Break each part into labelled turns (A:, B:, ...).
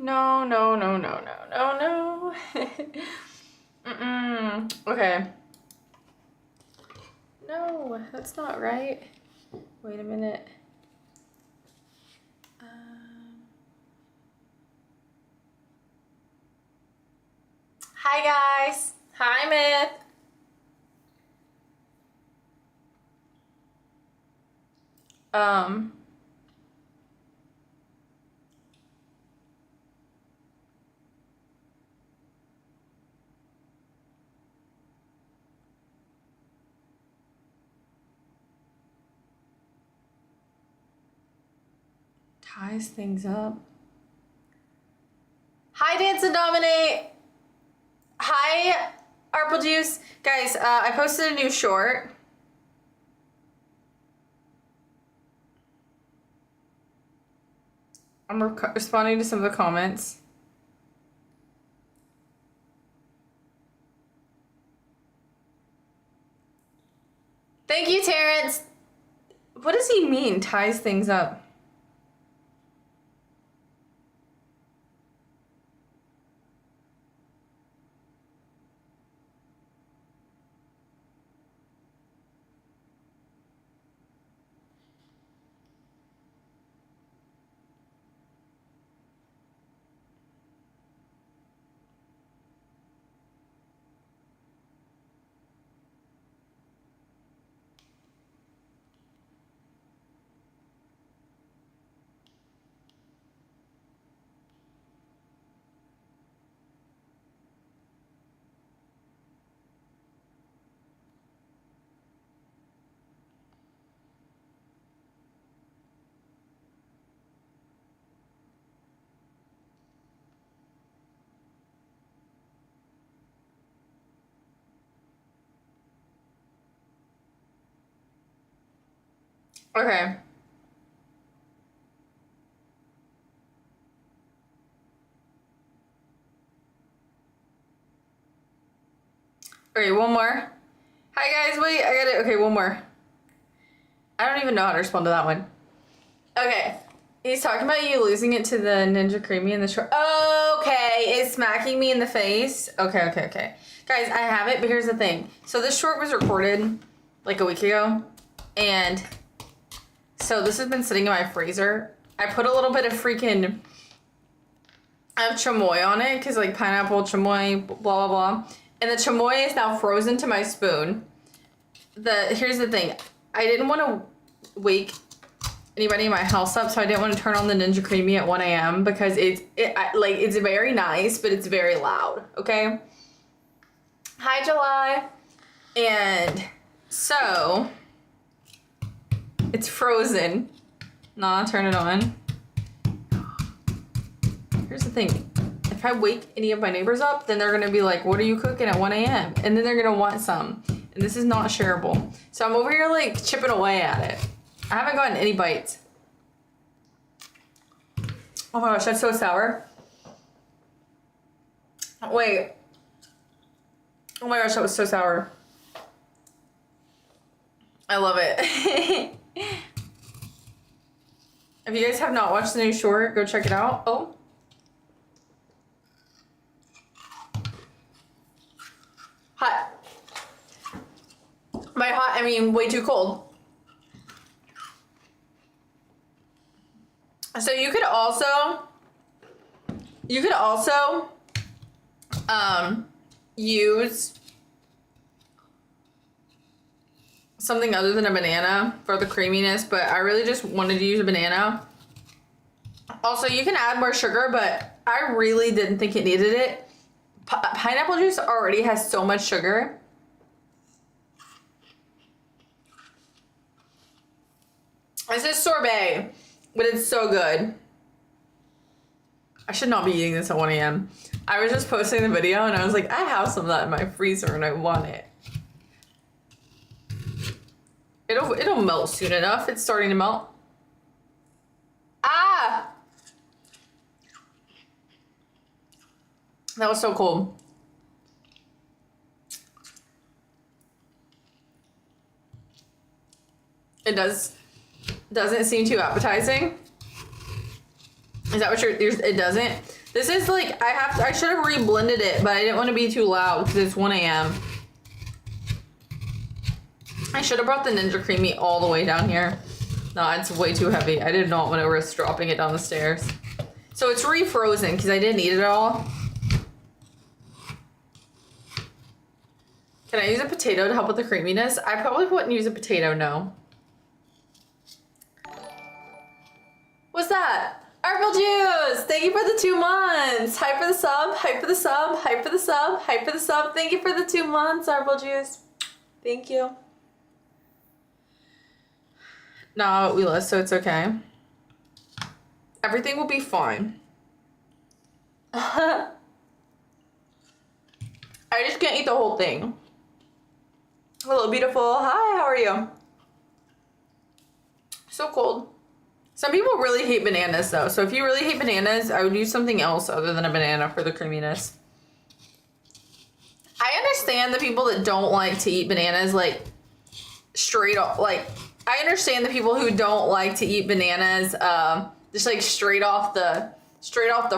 A: No, no, no, no, no, no, no. Okay. No, that's not right. Wait a minute. Hi guys. Hi Myth. Ties things up. Hi Dance and Dominate. Hi Arple Juice. Guys, I posted a new short. I'm responding to some of the comments. Thank you, Terrence. What does he mean, ties things up? Okay. Okay, one more. Hi guys, wait, I got it. Okay, one more. I don't even know how to respond to that one. Okay. He's talking about you losing it to the Ninja Creamy in the short. Okay, it's smacking me in the face. Okay. Guys, I have it, but here's the thing. So this short was recorded like a week ago, and so this has been sitting in my freezer. I put a little bit of freaking chamoy on it, because like pineapple, chamoy, blah, blah, blah. And the chamoy is now frozen to my spoon. Here's the thing. I didn't want to wake anybody in my house up, so I didn't want to turn on the Ninja Creamy at 1 a.m. because it's very nice, but it's very loud, okay? Hi, July. And so, it's frozen. Nah, turn it on. Here's the thing. If I wake any of my neighbors up, then they're going to be like, what are you cooking at 1 a.m.? And then they're going to want some. And this is not shareable. So I'm over here like chipping away at it. I haven't gotten any bites. Oh my gosh, that's so sour. Wait. Oh my gosh, that was so sour. I love it. If you guys have not watched the new short, go check it out. Oh. Hot. By hot, I mean way too cold. So you could also use something other than a banana for the creaminess, but I really just wanted to use a banana. Also, you can add more sugar, but I really didn't think it needed it. Pineapple juice already has so much sugar. This is sorbet, but it's so good. I should not be eating this at 1 a.m. I was just posting the video and I was like, I have some of that in my freezer and I want it. It'll melt soon enough. It's starting to melt. Ah! That was so cold. It doesn't seem too appetizing. Is that what it doesn't? This is like, I should have re-blended it, but I didn't want to be too loud because it's 1 a.m. I should have brought the Ninja Creami all the way down here. No, it's way too heavy. I did not want to risk dropping it down the stairs. So it's refrozen because I didn't eat it all. Can I use a potato to help with the creaminess? I probably wouldn't use a potato, no. What's that? Arble Juice! Thank you for the 2 months! Hype for the sub, hype for the sub, hype for the sub, hype for the sub. Thank you for the 2 months, Arble Juice. Thank you. No, we list, so it's okay. Everything will be fine. I just can't eat the whole thing. Hello, beautiful. Hi, how are you? So cold. Some people really hate bananas, though. So if you really hate bananas, I would use something else other than a banana for the creaminess. I understand the people that don't like to eat bananas, like, straight up. Like, I understand the people who don't like to eat bananas, just, like, straight off the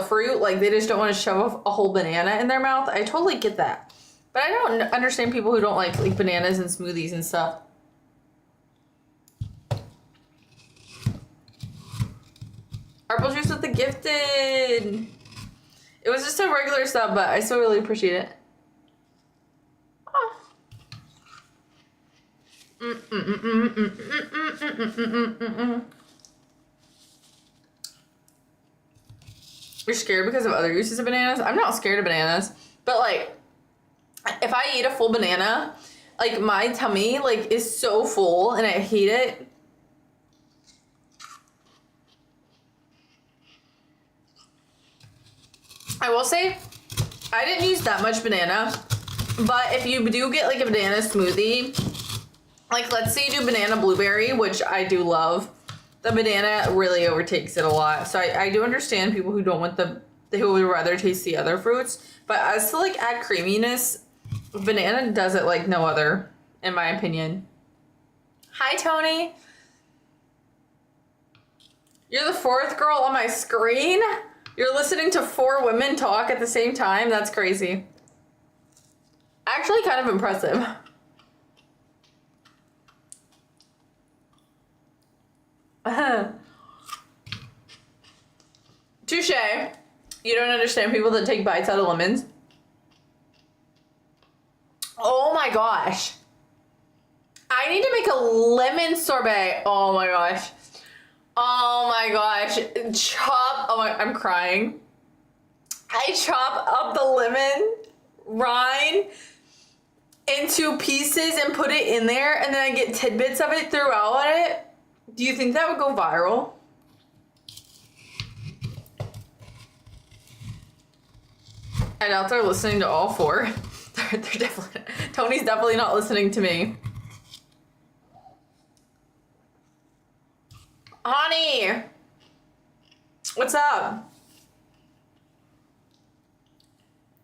A: fruit. Like, they just don't want to shove a whole banana in their mouth. I totally get that. But I don't understand people who don't like bananas and smoothies and stuff. Arble Juice with the gifted. It was just a regular sub, but I still really appreciate it. You're scared because of other uses of bananas? I'm not scared of bananas, but like, if I eat a full banana, like my tummy like is so full and I hate it. I will say, I didn't use that much banana, but if you do get like a banana smoothie, like let's say you do banana blueberry, which I do love, the banana really overtakes it a lot. So I do understand people who don't want who would rather taste the other fruits, but as to like add creaminess, banana does it like no other, in my opinion. Hi, Tony. You're the 4th girl on my screen? You're listening to 4 women talk at the same time? That's crazy. Actually kind of impressive. Touche. You don't understand people that take bites out of lemons. Oh my gosh. I need to make a lemon sorbet. Oh my gosh. Oh my gosh. I'm crying. I chop up the lemon rind into pieces and put it in there, and then I get tidbits of it throughout it. Do you think that would go viral? I doubt they're listening to all 4. They're definitely, Tony's definitely not listening to me. Honey, what's up?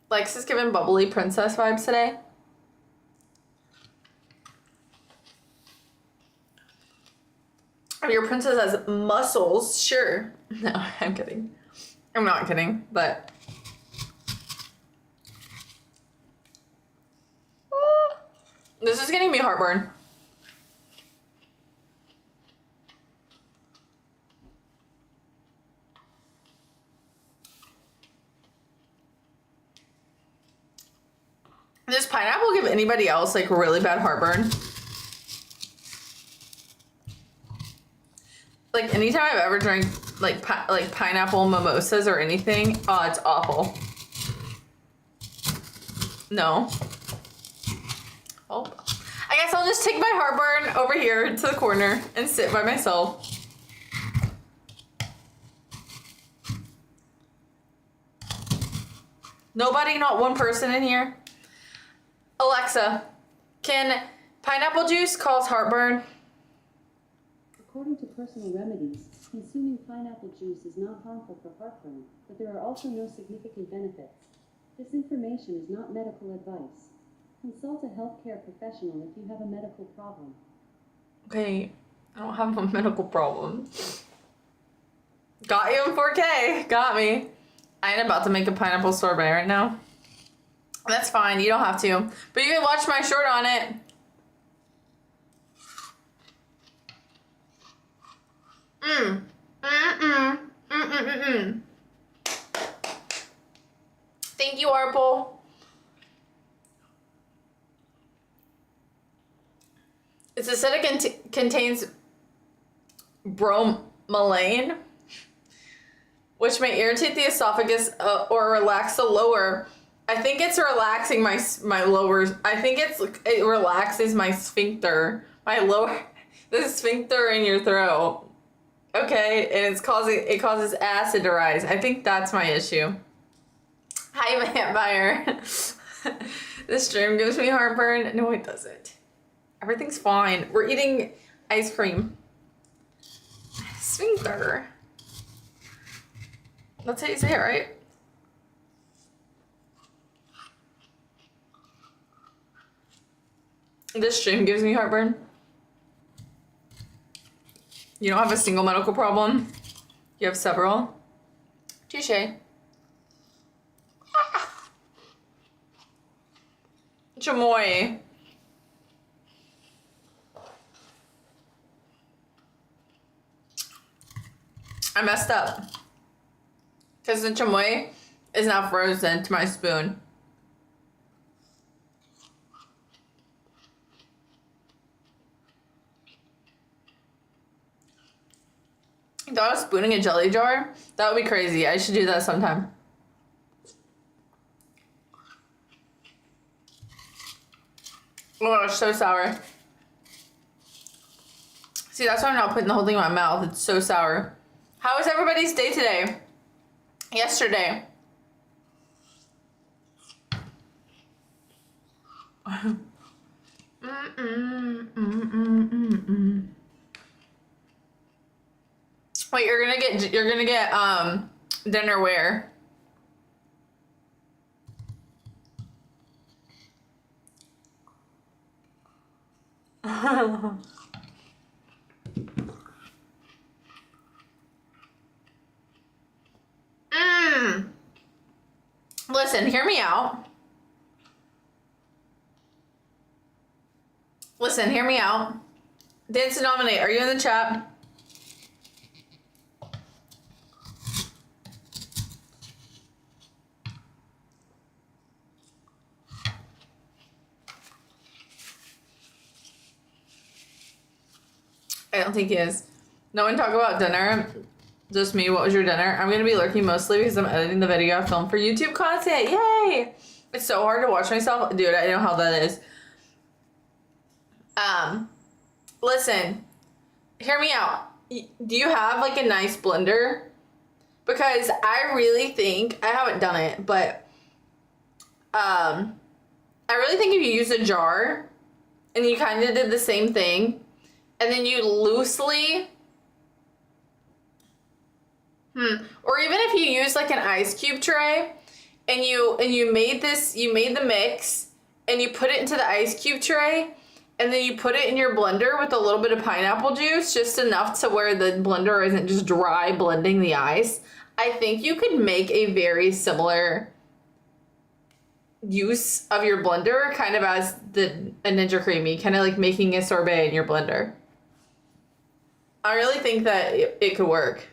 A: Lex is giving bubbly princess vibes today. Your princess has muscles, sure. No, I'm kidding. I'm not kidding, but. This is getting me heartburn. Does pineapple give anybody else like really bad heartburn? Like anytime I've ever drank like pineapple mimosas or anything, oh, it's awful. No. Oh, I guess I'll just take my heartburn over here to the corner and sit by myself. Nobody, not one person in here. Alexa, can pineapple juice cause heartburn?
B: According to Personal Remedies, consuming pineapple juice is not harmful for heartburn, but there are also no significant benefits. This information is not medical advice. Consult a healthcare professional if you have a medical problem.
A: Okay, I don't have a medical problem. Got you in 4K. Got me. I ain't about to make a pineapple sorbet right now. That's fine. You don't have to. But you can watch my short on it. Thank you, Arple. It's acidic and contains bromelain, which may irritate the esophagus or relax the lower. I think it's relaxing my lower. I think it relaxes my sphincter, my lower, the sphincter in your throat. Okay, and it causes acid to rise. I think that's my issue. Hi, vampire. This stream gives me heartburn. No, it doesn't. Everything's fine. We're eating ice cream. Sphincter. That's how you say it, right? This stream gives me heartburn. You don't have a single medical problem. You have several. Touché. Chamoy. I messed up. Because the chamoy is now frozen to my spoon. I thought I was spooning a jelly jar? That would be crazy. I should do that sometime. Oh my gosh, so sour. See, that's why I'm not putting the whole thing in my mouth. It's so sour. How was everybody's day today? Yesterday. Wait, you're gonna get dinnerware. Listen, hear me out. Listen, hear me out. Dance to nominate. Are you in the chat? I don't think he is. No one talk about dinner. Just me. What was your dinner? I'm gonna be lurking mostly because I'm editing the video I filmed for YouTube content. Yay! It's so hard to watch myself. Dude, I know how that is. Listen. Hear me out. Do you have like a nice blender? Because I really think, I haven't done it, but I really think if you use a jar and you kind of did the same thing and then you loosely or even if you use like an ice cube tray and you made the mix and you put it into the ice cube tray and then you put it in your blender with a little bit of pineapple juice, just enough to where the blender isn't just dry blending the ice. I think you could make a very similar use of your blender, kind of as a Ninja Creami, kind of like making a sorbet in your blender. I really think that it could work.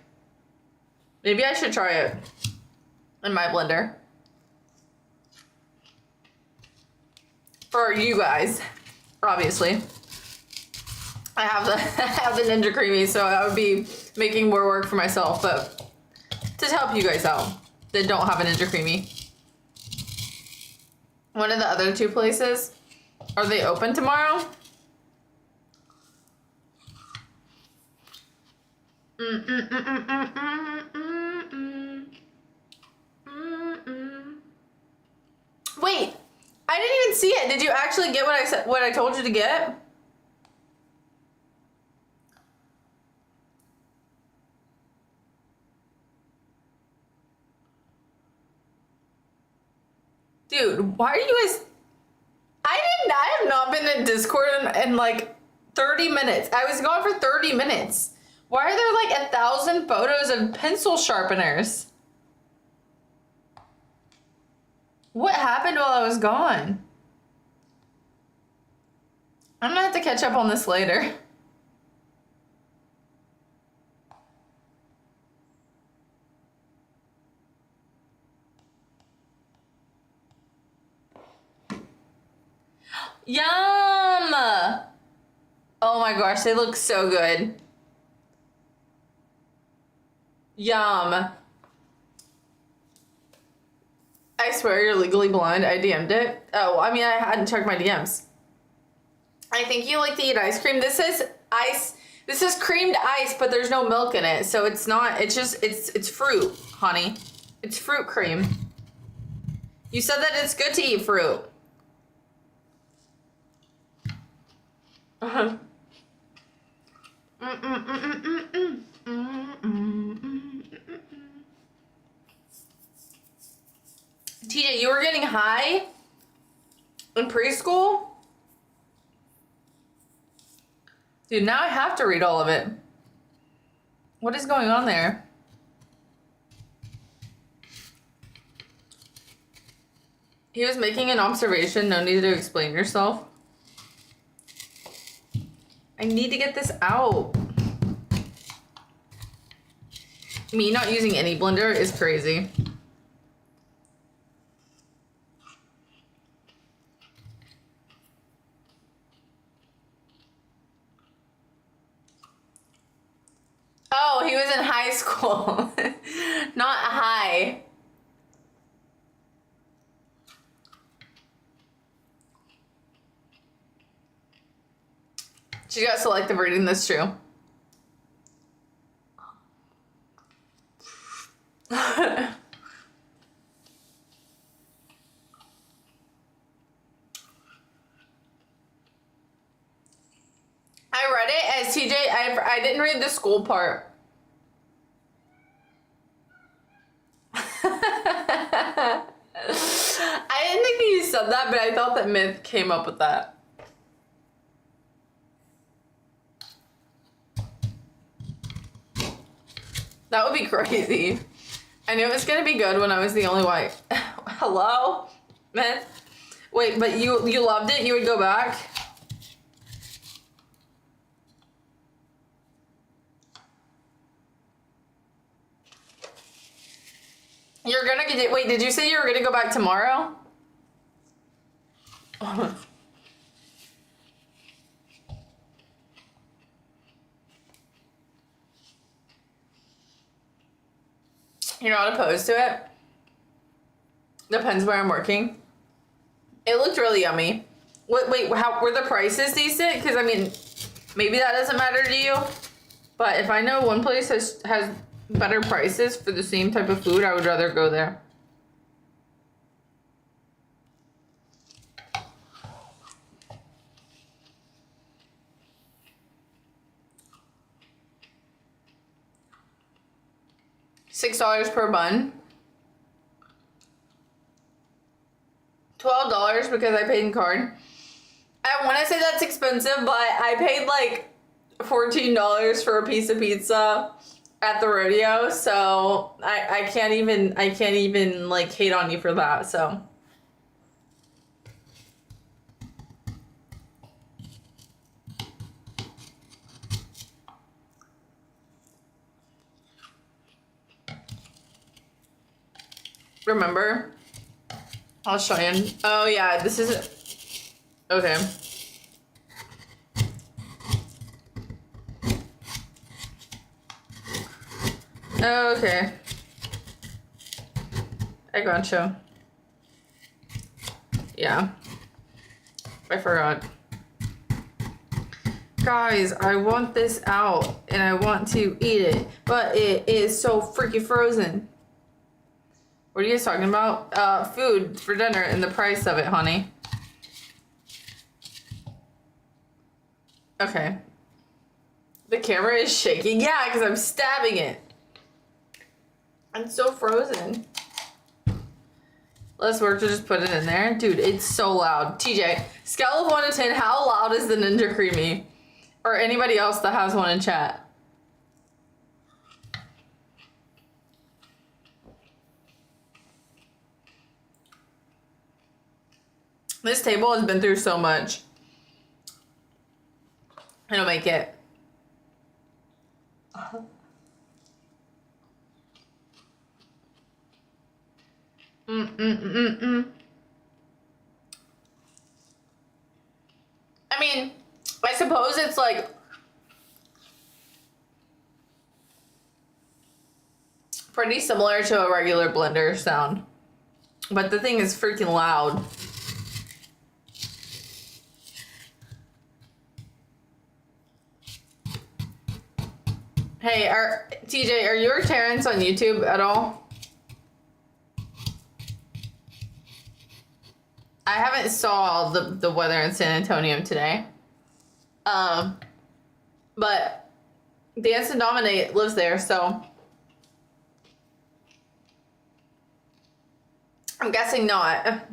A: Maybe I should try it in my blender. For you guys, obviously. I have the Ninja Creami, so I would be making more work for myself, but to help you guys out that don't have a Ninja Creami. One of the other two places, are they open tomorrow? Wait, I didn't even see it. Did you actually get what I told you to get? Dude, why are you guys... I have not been in Discord in like 30 minutes. I was gone for 30 minutes. Why are there like 1,000 photos of pencil sharpeners? What happened while I was gone? I'm gonna have to catch up on this later. Yum! Oh my gosh, they look so good. Yum. I swear you're legally blind. I DM'd it. Oh, I mean, I hadn't checked my DMs. I think you like to eat ice cream. This is ice. This is creamed ice, but there's no milk in it. So it's not, it's just, it's fruit, honey. It's fruit cream. You said that it's good to eat fruit. Uh-huh. TJ, you were getting high in preschool? Dude, now I have to read all of it. What is going on there? He was making an observation. No need to explain yourself. I need to get this out. Me not using any blender is crazy. Oh, he was in high school. Not high. She got selective reading, that's true. I read it as TJ, I didn't read the school part. I didn't think you said that, but I thought that Myth came up with that. That would be crazy. I knew it was gonna be good when I was the only white. Hello? Myth? Wait, but you loved it? You would go back? You're gonna get, wait, did you say you were gonna go back tomorrow? You're not opposed to it? Depends where I'm working. It looked really yummy. Wait, how were the prices decent? Because I mean, maybe that doesn't matter to you. But if I know one place has better prices for the same type of food, I would rather go there. $6 per bun. $12 because I paid in card. I want to say that's expensive, but I paid like $14 for a piece of pizza at the rodeo, so I can't even like hate on you for that. So remember, I'll show you. Oh yeah, this is okay. Okay. I gotcha. Yeah. I forgot. Guys, I want this out and I want to eat it, but it is so freaking frozen. What are you guys talking about? Food for dinner and the price of it, honey. Okay. The camera is shaking. Yeah, because I'm stabbing it. It's so frozen. Less work to just put it in there. Dude, it's so loud. TJ, scale of 1 to 10, how loud is the Ninja Creamy? Or anybody else that has one in chat? This table has been through so much. It'll make it. I mean, I suppose it's like pretty similar to a regular blender sound. But the thing is freaking loud. Hey, TJ, are you or Terrence on YouTube at all? I haven't saw the weather in San Antonio today. But Dance and Dominate lives there, so I'm guessing not.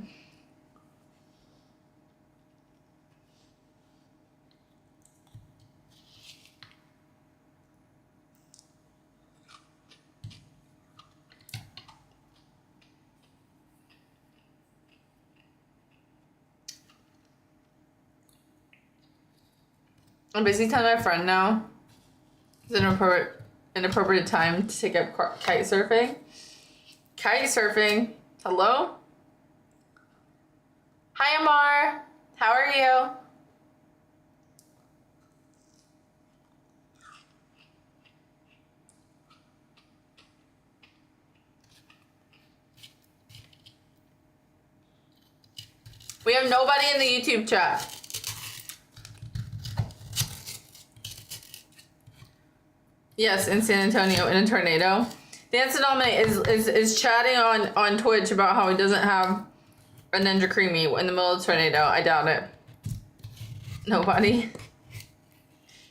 A: I'm busy telling my friend now. It's an inappropriate time to take up kite surfing. Kite surfing. Hello? Hi, Amar. How are you? We have nobody in the YouTube chat. Yes, in San Antonio in a tornado. Dance and Dominate is chatting on Twitch about how he doesn't have a Ninja Creamy in the middle of the tornado. I doubt it. Nobody.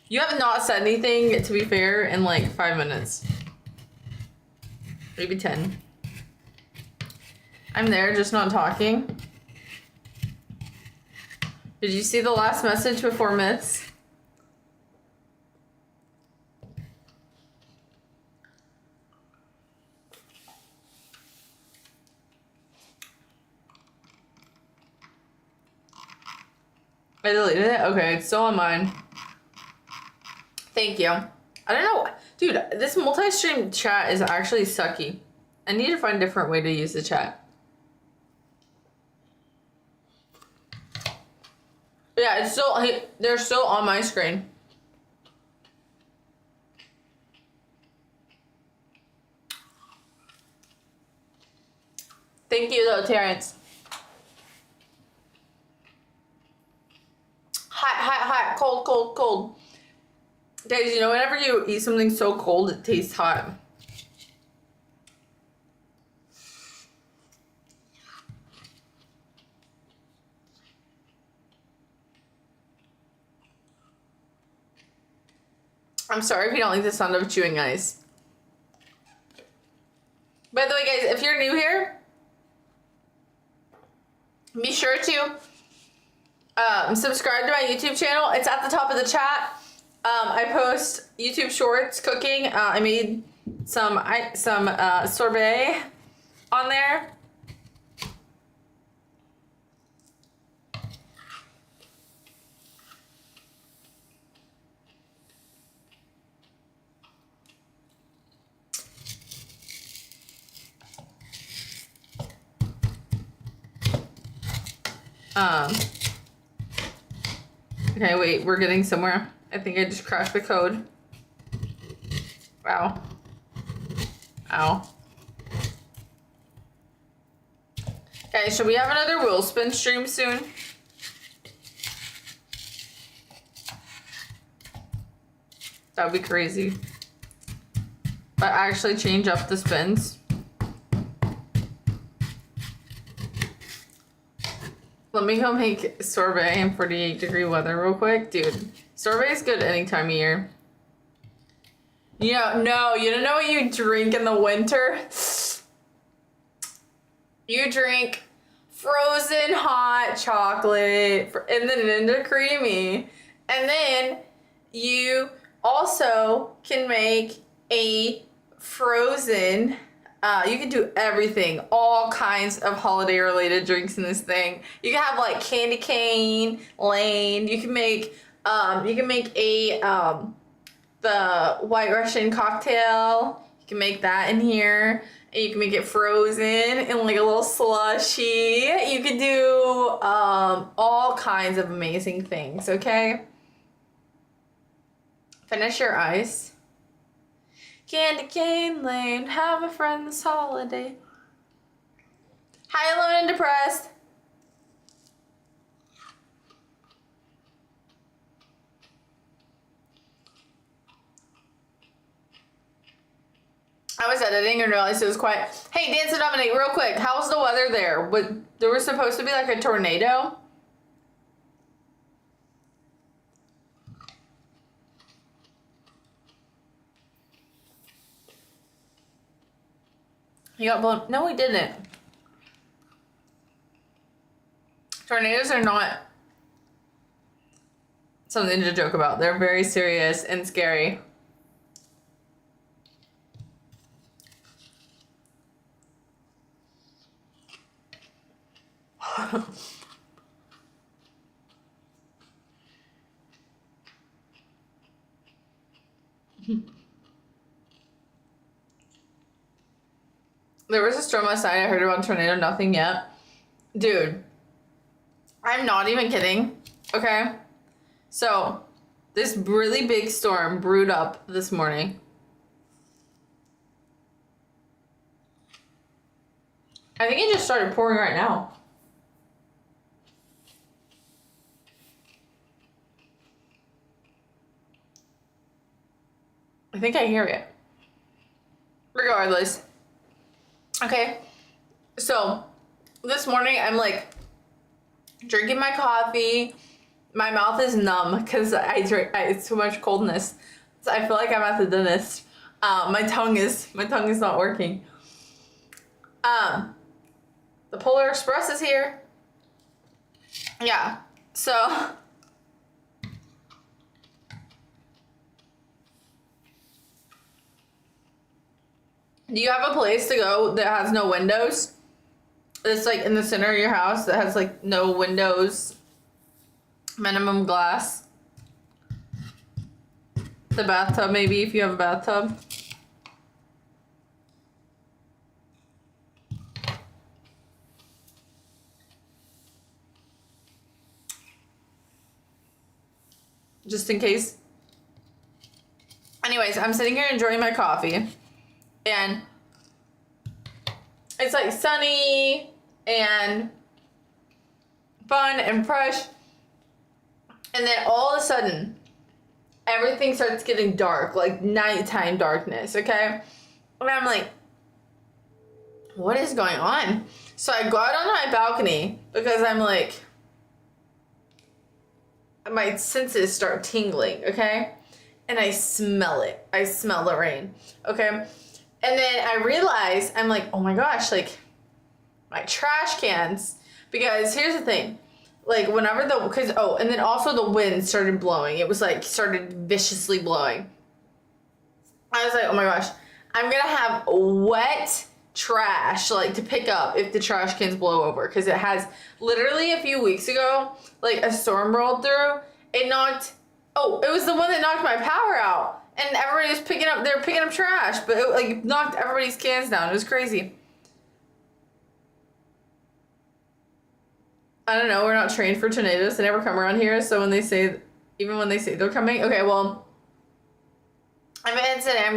A: You have not said anything, to be fair, in like 5 minutes. Maybe 10. I'm there, just not talking. Did you see the last message before myths? I deleted it? Okay, it's still on mine. Thank you. I don't know. Dude, this multi-stream chat is actually sucky. I need to find a different way to use the chat. Yeah, it's still, they're still on my screen. Thank you though, Terrence. Hot, cold. Guys, you know, whenever you eat something so cold, it tastes hot. I'm sorry if you don't like the sound of chewing ice. By the way, guys, if you're new here, be sure to subscribe to my YouTube channel. It's at the top of the chat. I post YouTube shorts cooking. I made some sorbet on there. Okay, wait, we're getting somewhere. I think I just crashed the code. Wow. Ow. Okay, should we have another wheel spin stream soon? That would be crazy. But actually change up the spins. Let me go make sorbet in 48-degree weather real quick. Dude, sorbet is good any time of year. You know, no, you don't know what you drink in the winter? You drink frozen hot chocolate and then Ninja Creamy. And then you also can make a frozen You can do everything, all kinds of holiday related drinks in this thing. You can have like candy cane lane. You can make a the White Russian cocktail. You can make that in here. And you can make it frozen in like a little slushy. You can do all kinds of amazing things, okay? Finish your ice. Candy cane lane, have a friend this holiday. Hi, alone and depressed. I was editing and realized it was quiet. Hey, Dance and Dominic, real quick, how's the weather there? There was supposed to be like a tornado. He got blown. No, he didn't. Tornadoes are not something to joke about. They're very serious and scary. There was a storm last night. I heard about a tornado. Nothing yet. Dude, I'm not even kidding. Okay? So, this really big storm brewed up this morning. I think it just started pouring right now. I think I hear it. Regardless. Okay. So, this morning I'm like drinking my coffee. My mouth is numb because it's too much coldness. So I feel like I'm at the dentist. My tongue is not working. The Polar Express is here. Yeah. So do you have a place to go that has no windows? It's like in the center of your house that has like no windows, minimum glass. The bathtub, maybe, if you have a bathtub. Just in case. Anyways, I'm sitting here enjoying my coffee. And it's like sunny and fun and fresh. And then all of a sudden, everything starts getting dark, like nighttime darkness, okay? And I'm like, what is going on? So I go out on my balcony because I'm like, my senses start tingling, okay? And I smell it. I smell the rain, okay? And then I realize, I'm like, oh my gosh, like, my trash cans. Because here's the thing. Like, whenever and then also the wind started blowing. It was like, started viciously blowing. I was like, oh my gosh, I'm gonna have wet trash, like, to pick up if the trash cans blow over. Because it has, literally a few weeks ago, like, a storm rolled through. It was the one that knocked my power out. And everybody was they were picking up trash. But it, like, knocked everybody's cans down. It was crazy. I don't know, we're not trained for tornadoes. They never come around here, so even when they say they're coming, okay, well, I'm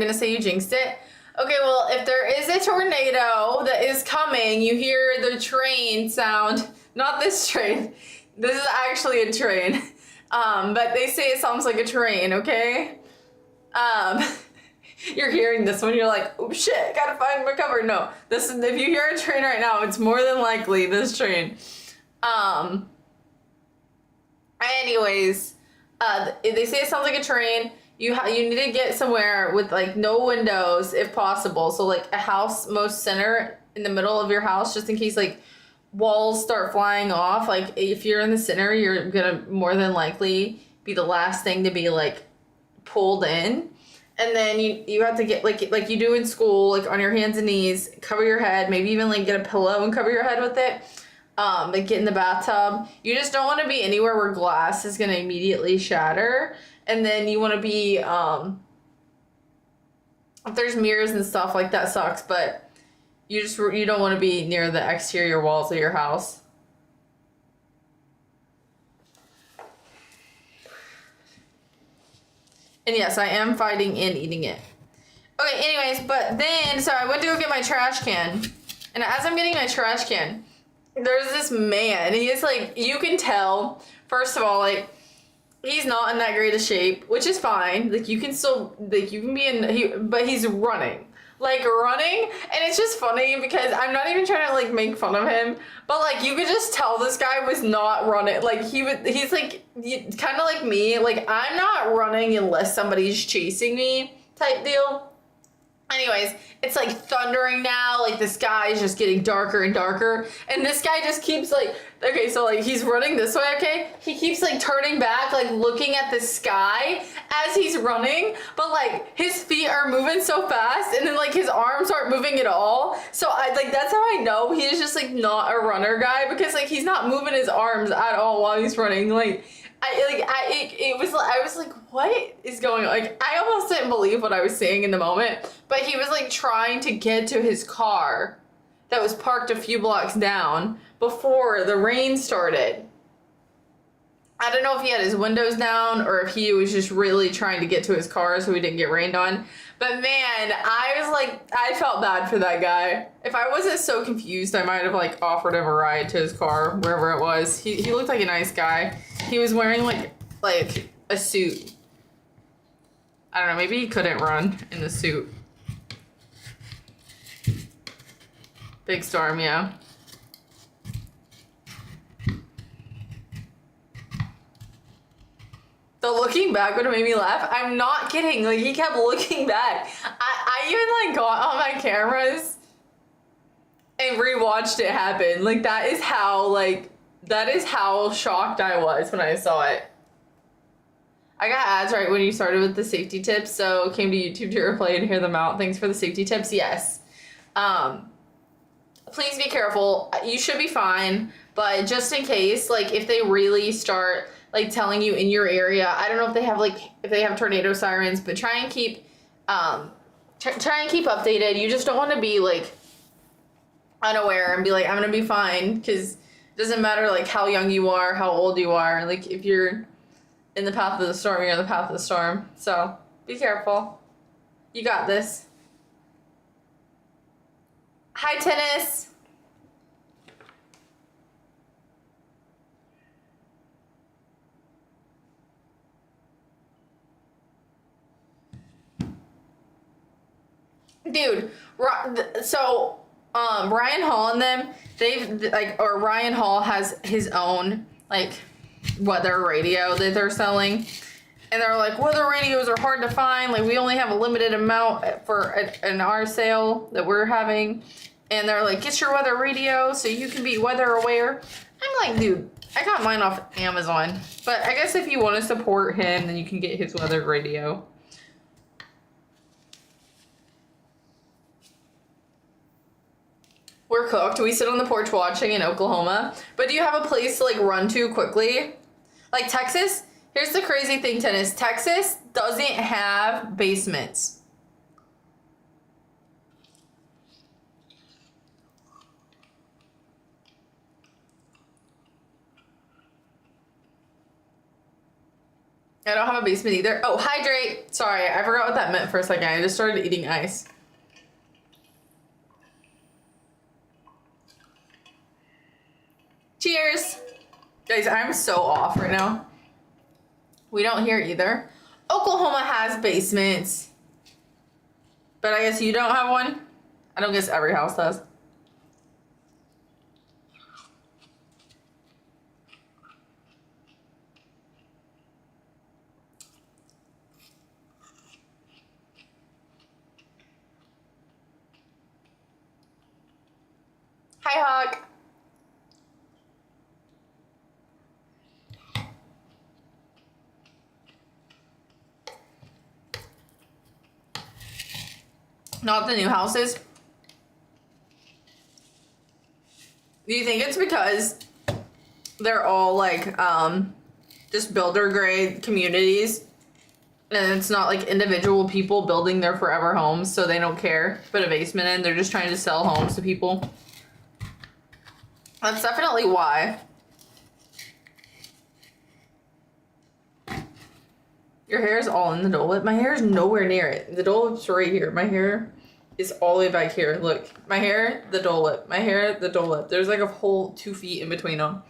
A: gonna say you jinxed it. Okay, well, if there is a tornado that is coming, you hear the train sound. Not this train. This is actually a train. But they say it sounds like a train, okay? You're hearing this one, you're like, oh shit, gotta find my cover. No, if you hear a train right now, it's more than likely this train. Anyways, they say it sounds like a train. You need to get somewhere with like no windows if possible. So like a house most center in the middle of your house, just in case like walls start flying off. Like if you're in the center, you're gonna more than likely be the last thing to be like pulled in. and then you have to get like you do in school, like on your hands and knees, cover your head, maybe even like get a pillow and cover your head with it. Like get in the bathtub. You just don't want to be anywhere where glass is gonna immediately shatter, and then you want to be if there's mirrors and stuff, like that sucks, but you don't want to be near the exterior walls of your house. And yes, I am fighting and eating it. Okay, anyways, but then, so I went to go get my trash can. And as I'm getting my trash can, there's this man. He is like, you can tell, first of all, like, he's not in that great of shape, which is fine. Like, you can still, like, you can be in, but he's running. Like, running. And it's just funny because I'm not even trying to, like, make fun of him. But, like, you could just tell this guy was not running. Like, he's, like, kind of like me. Like, I'm not running unless somebody's chasing me type deal. Anyways, it's like thundering now, like the sky is just getting darker and darker, and this guy just keeps like, okay, so like he's running this way, okay? He keeps like turning back, like looking at the sky as he's running, but like his feet are moving so fast, and then like his arms aren't moving at all. So I like, that's how I know he is just like not a runner guy, because like he's not moving his arms at all while he's running. Like, I was like, what is going on? Like, I almost didn't believe what I was seeing in the moment, but he was like trying to get to his car that was parked a few blocks down before the rain started. I don't know if he had his windows down or if he was just really trying to get to his car so he didn't get rained on. But man, I was like, I felt bad for that guy. If I wasn't so confused, I might have like offered him a ride to his car, wherever it was. He looked like a nice guy. He was wearing like a suit. I don't know, maybe he couldn't run in the suit. Big storm, yeah. The looking back would have made me laugh. I'm not kidding. Like, he kept looking back. I even, like, got on my cameras and rewatched it happen. Like, that is how shocked I was when I saw it. I got ads right when you started with the safety tips, so came to YouTube to replay and hear them out. Thanks for the safety tips. Yes. Please be careful. You should be fine, but just in case, like, if they really start like telling you in your area, I don't know if they have tornado sirens, but try and keep updated. You just don't want to be like unaware and be like, I'm gonna be fine, because it doesn't matter like how young you are, how old you are. Like, if you're in the path of the storm, you're in the path of the storm. So be careful. You got this. Hi, Tennis. Dude, so Ryan Hall and them, Ryan Hall has his own like weather radio that they're selling, and they're like, weather radios are hard to find, like we only have a limited amount for an our sale that we're having, and they're like, get your weather radio so you can be weather aware. I'm like, dude, I got mine off Amazon, but I guess if you want to support him, then you can get his weather radio. We're cooked. We sit on the porch watching in Oklahoma. But do you have a place to like run to quickly? Like Texas? Here's the crazy thing, Tennis. Texas doesn't have basements. I don't have a basement either. Oh, hydrate. Sorry, I forgot what that meant for a second. I just started eating ice. Cheers! Guys, I'm so off right now. We don't hear either. Oklahoma has basements. But I guess you don't have one? I don't guess every house does. Hi, Hawk. Not the new houses. Do you think it's because they're all like just builder grade communities and it's not like individual people building their forever homes, so they don't care to put a basement in, they're just trying to sell homes to people? That's definitely why. Your hair is all in the Dole Whip. My hair is nowhere near it. The Dole Whip's right here. My hair is all the way back here. Look, my hair, the Dole Whip. My hair, the Dole Whip. There's like a whole 2 feet in between them.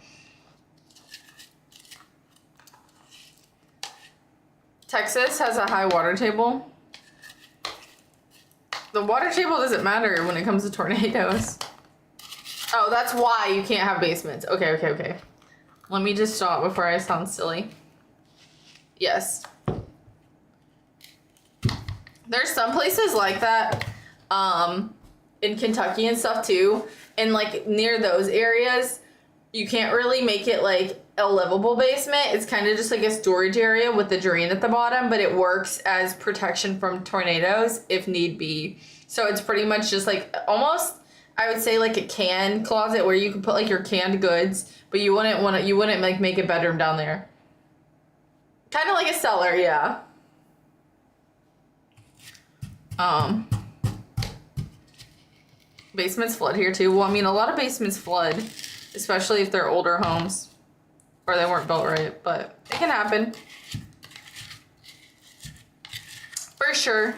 A: Texas has a high water table. The water table doesn't matter when it comes to tornadoes. Oh, that's why you can't have basements. Okay. Let me just stop before I sound silly. Yes. There's some places like that in Kentucky and stuff too. And like near those areas, you can't really make it like a livable basement. It's kind of just like a storage area with the drain at the bottom, but it works as protection from tornadoes if need be. So it's pretty much just like almost, I would say like a can closet where you can put like your canned goods, but you wouldn't like make a bedroom down there. Kind of like a cellar, yeah. Basements flood here too. Well, I mean, a lot of basements flood, especially if they're older homes or they weren't built right, but it can happen. For sure.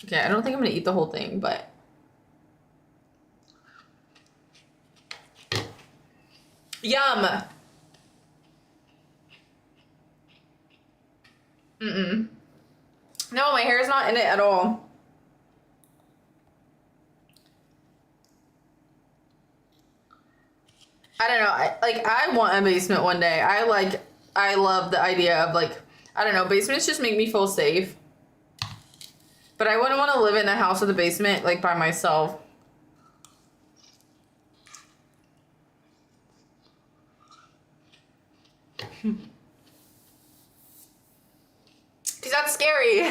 A: Okay, I don't think I'm gonna eat the whole thing, but yum. No, my hair is not in it at all. I don't know. I want a basement one day. I love the idea of like, I don't know, basements just make me feel safe. But I wouldn't want to live in a house with a basement like by myself. Cause that's scary.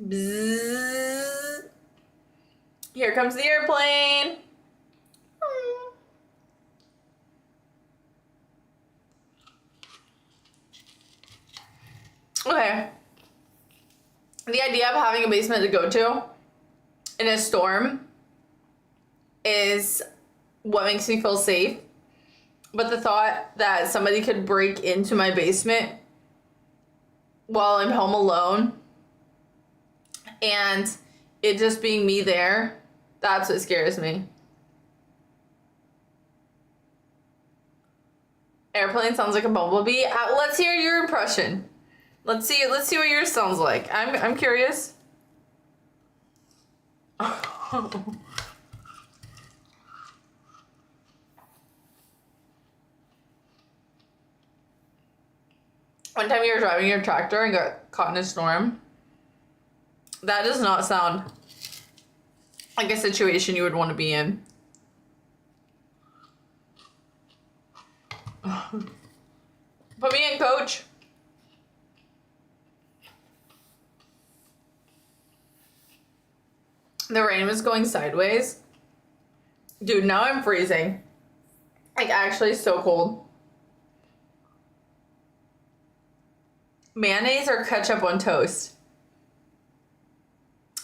A: Bzzz. Here comes the airplane. Okay. The idea of having a basement to go to in a storm is what makes me feel safe. But the thought that somebody could break into my basement while I'm home alone and it just being me there, that's what scares me. Airplane sounds like a bumblebee. Let's hear your impression. Let's see what yours sounds like. I'm curious. One time you were driving your tractor and got caught in a storm. That does not sound like a situation you would want to be in. Put me in, coach. The rain was going sideways. Dude, now I'm freezing. Like, actually so cold. Mayonnaise or ketchup on toast?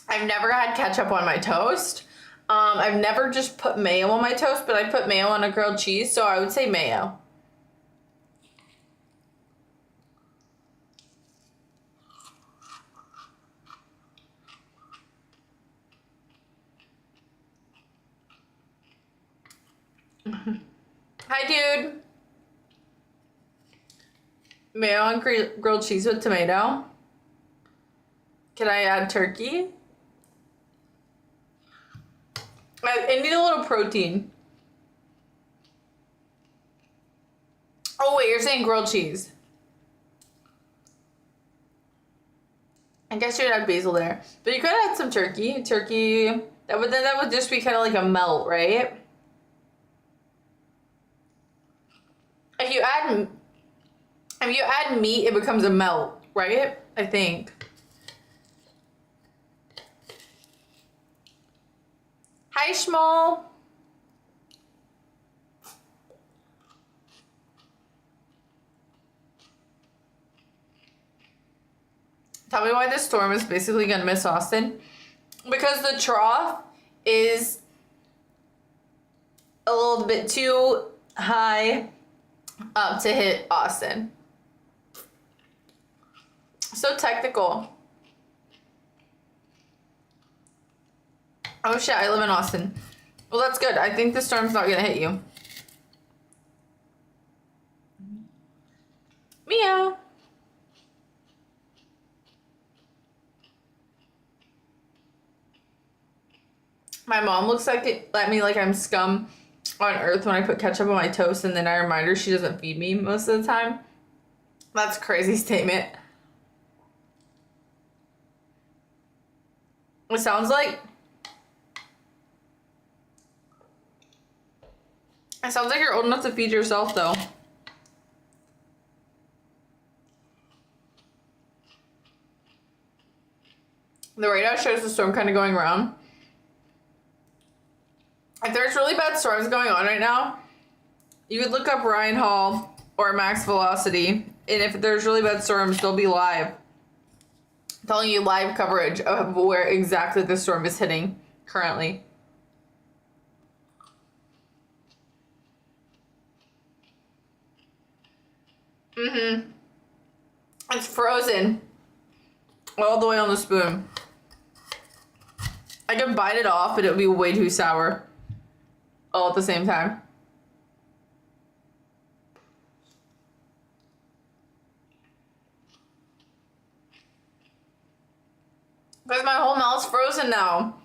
A: I've never had ketchup on my toast. I've never just put mayo on my toast, but I put mayo on a grilled cheese, so I would say mayo. Hi, dude. Mayo on grilled cheese with tomato. Can I add turkey? I need a little protein. Oh wait, you're saying grilled cheese. I guess you'd have basil there, but you could add some turkey. Turkey that would just be kind of like a melt, right? If you add meat, it becomes a melt, right? I think. Hi, Schmall. Tell me why this storm is basically gonna miss Austin. Because the trough is a little bit too high up to hit Austin. So technical. Oh shit, I live in Austin. Well, that's good. I think the storm's not gonna hit you. Meow. My mom looks at me like I'm scum on earth when I put ketchup on my toast, and then I remind her she doesn't feed me most of the time. That's a crazy statement. It sounds like you're old enough to feed yourself, though. The radar shows the storm kind of going around. If there's really bad storms going on right now, you could look up Ryan Hall or Max Velocity, and if there's really bad storms, they'll be live. Telling you live coverage of where exactly the storm is hitting currently. It's frozen all the way on the spoon. I could bite it off, but it would be way too sour all at the same time. Because my whole mouth's frozen now.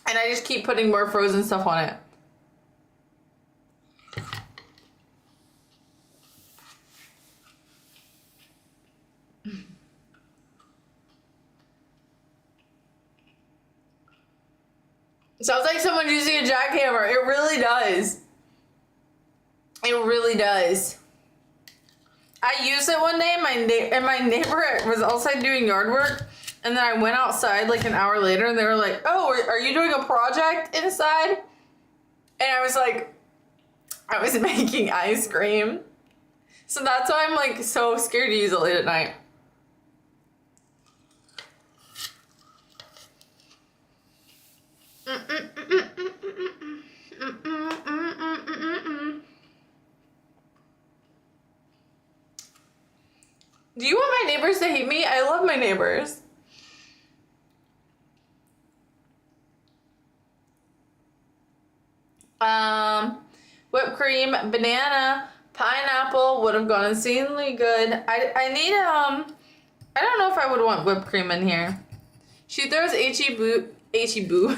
A: And I just keep putting more frozen stuff on it. Sounds like someone's using a jackhammer. It really does. It really does. I used it one day, and my neighbor was outside doing yard work, and then I went outside like an hour later, and they were like, "Oh, are you doing a project inside?" And I was like, I was making ice cream. So that's why I'm like so scared to use it late at night. Do you want my neighbors to hate me? I love my neighbors. Whipped cream, banana, pineapple would have gone insanely good. I need I don't know if I would want whipped cream in here. She throws H-E-Boo.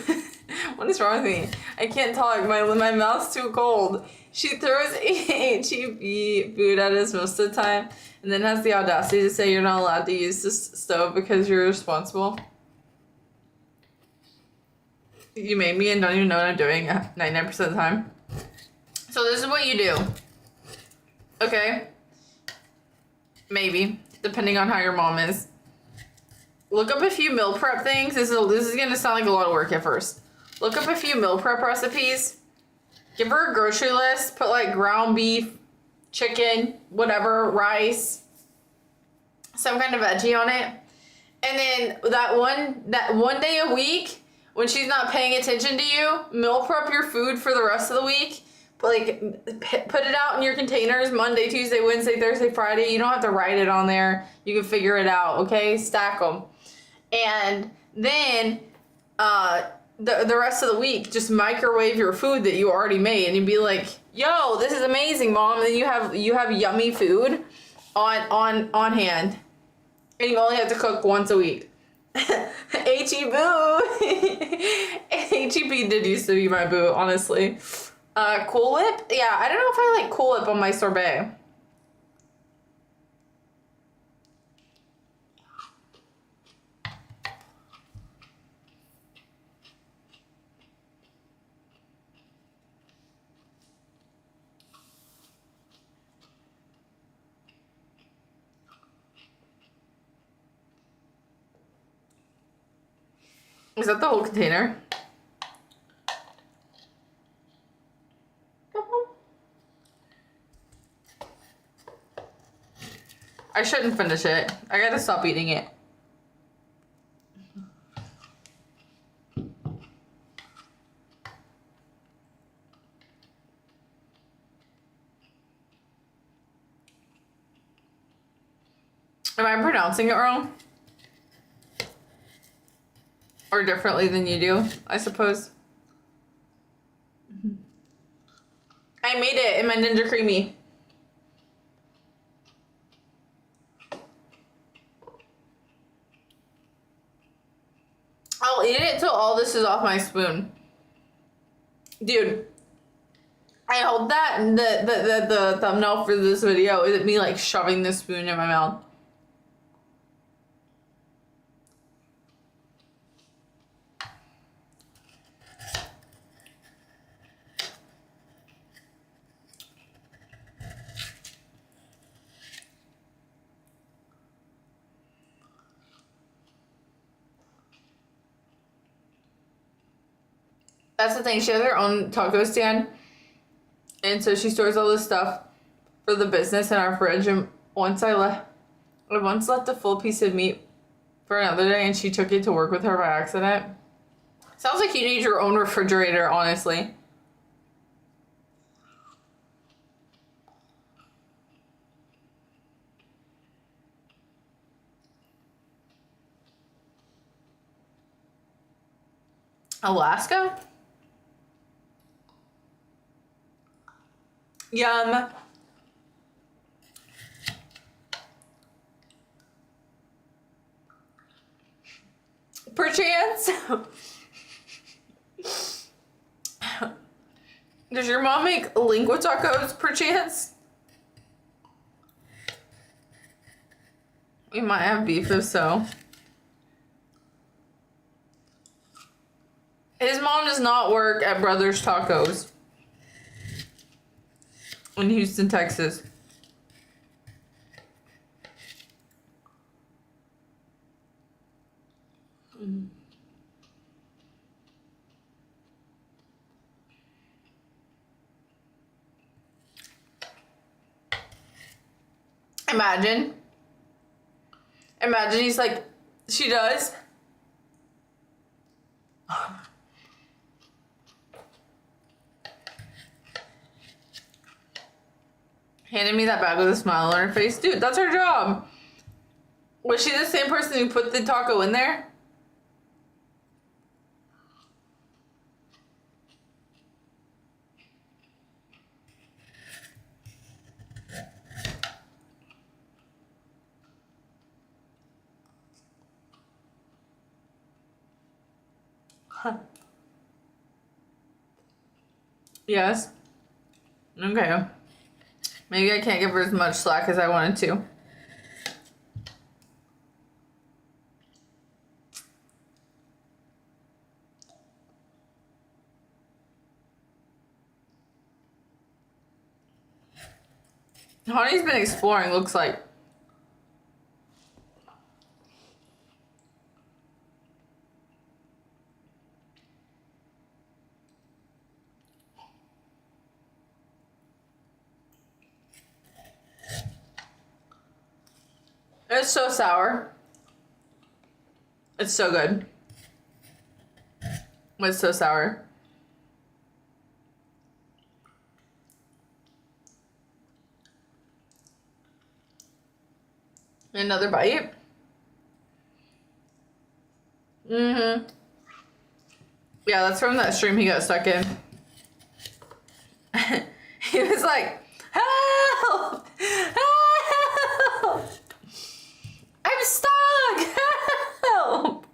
A: What is wrong with me? I can't talk. My mouth's too cold. She throws H-E-B food at us most of the time, and then has the audacity to say you're not allowed to use this stove because you're responsible. You made me and don't even know what I'm doing 99% of the time. So this is what you do. Okay? Maybe. Depending on how your mom is. Look up a few meal prep things. This is gonna sound like a lot of work at first. Look up a few meal prep recipes. Give her a grocery list. Put like ground beef, chicken, whatever, rice, some kind of veggie on it. And then that one day a week, when she's not paying attention to you, meal prep your food for the rest of the week. Like, put it out in your containers Monday, Tuesday, Wednesday, Thursday, Friday. You don't have to write it on there. You can figure it out, okay? Stack them. And then the rest of the week, just microwave your food that you already made. And you'd be like, yo, this is amazing, Mom. And then you have yummy food on hand. And you only have to cook once a week. H-E boo. H-E-B did used to be my boo, honestly. Cool Whip? Yeah, I don't know if I like Cool Whip on my sorbet. Is that the whole container? Come on. I shouldn't finish it. I gotta stop eating it. Am I pronouncing it wrong? Or differently than you do, I suppose. I made it in my Ninja Creamy. I'll eat it till all this is off my spoon. Dude, I hope that the thumbnail for this video is me like shoving this spoon in my mouth. That's the thing. She has her own taco stand, and so she stores all this stuff for the business in our fridge. And I once left a full piece of meat for another day, and she took it to work with her by accident. Sounds like you need your own refrigerator, honestly. Alaska? Yum. Perchance. Does your mom make lingua tacos, perchance? We might have beef if so. His mom does not work at Brothers Tacos in Houston, Texas. Imagine he's like, she does. Handed me that bag with a smile on her face. Dude, that's her job. Was she the same person who put the taco in there? Huh. Yes. Okay. Maybe I can't give her as much slack as I wanted to. Honey's been exploring, looks like. It's so sour. It's so good. It's so sour. Another bite. Mm-hmm. Yeah, that's from that stream he got stuck in. He was like, help! Help! I'm stuck! Help!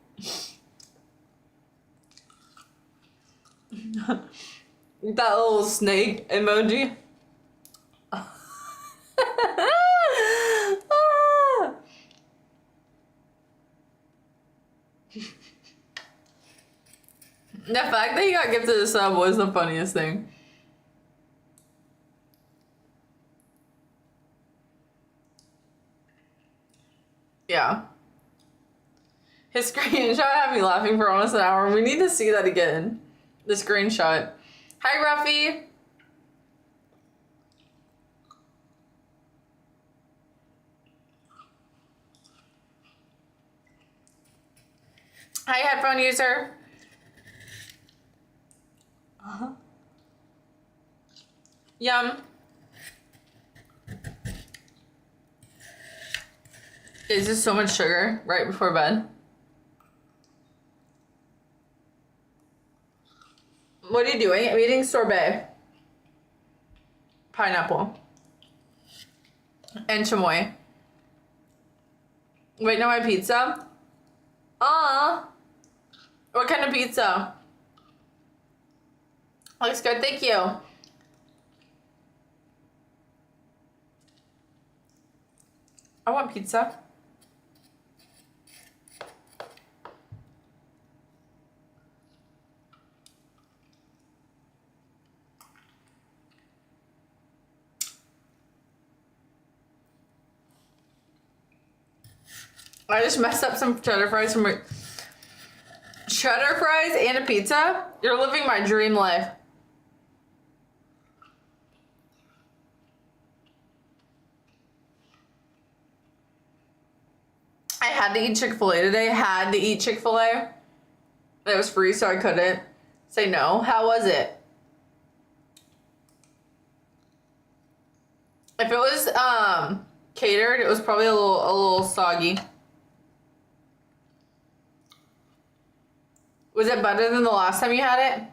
A: That little snake emoji. The fact that he got gifted a sub was the funniest thing. Yeah. His screenshot had me laughing for almost an hour. We need to see that again. The screenshot. Hi, Ruffy. Hi, headphone user. Yum. Is this so much sugar right before bed? What are you doing? I'm eating sorbet. Pineapple. And chamoy. Wait, no, my pizza? What kind of pizza? Looks good, thank you. I want pizza. I just messed up some cheddar fries from cheddar fries and a pizza? You're living my dream life. I had to eat Chick-fil-A today. Had to eat Chick-fil-A. It was free, so I couldn't say no. How was it? If it was catered, it was probably a little soggy. Was it better than the last time you had it?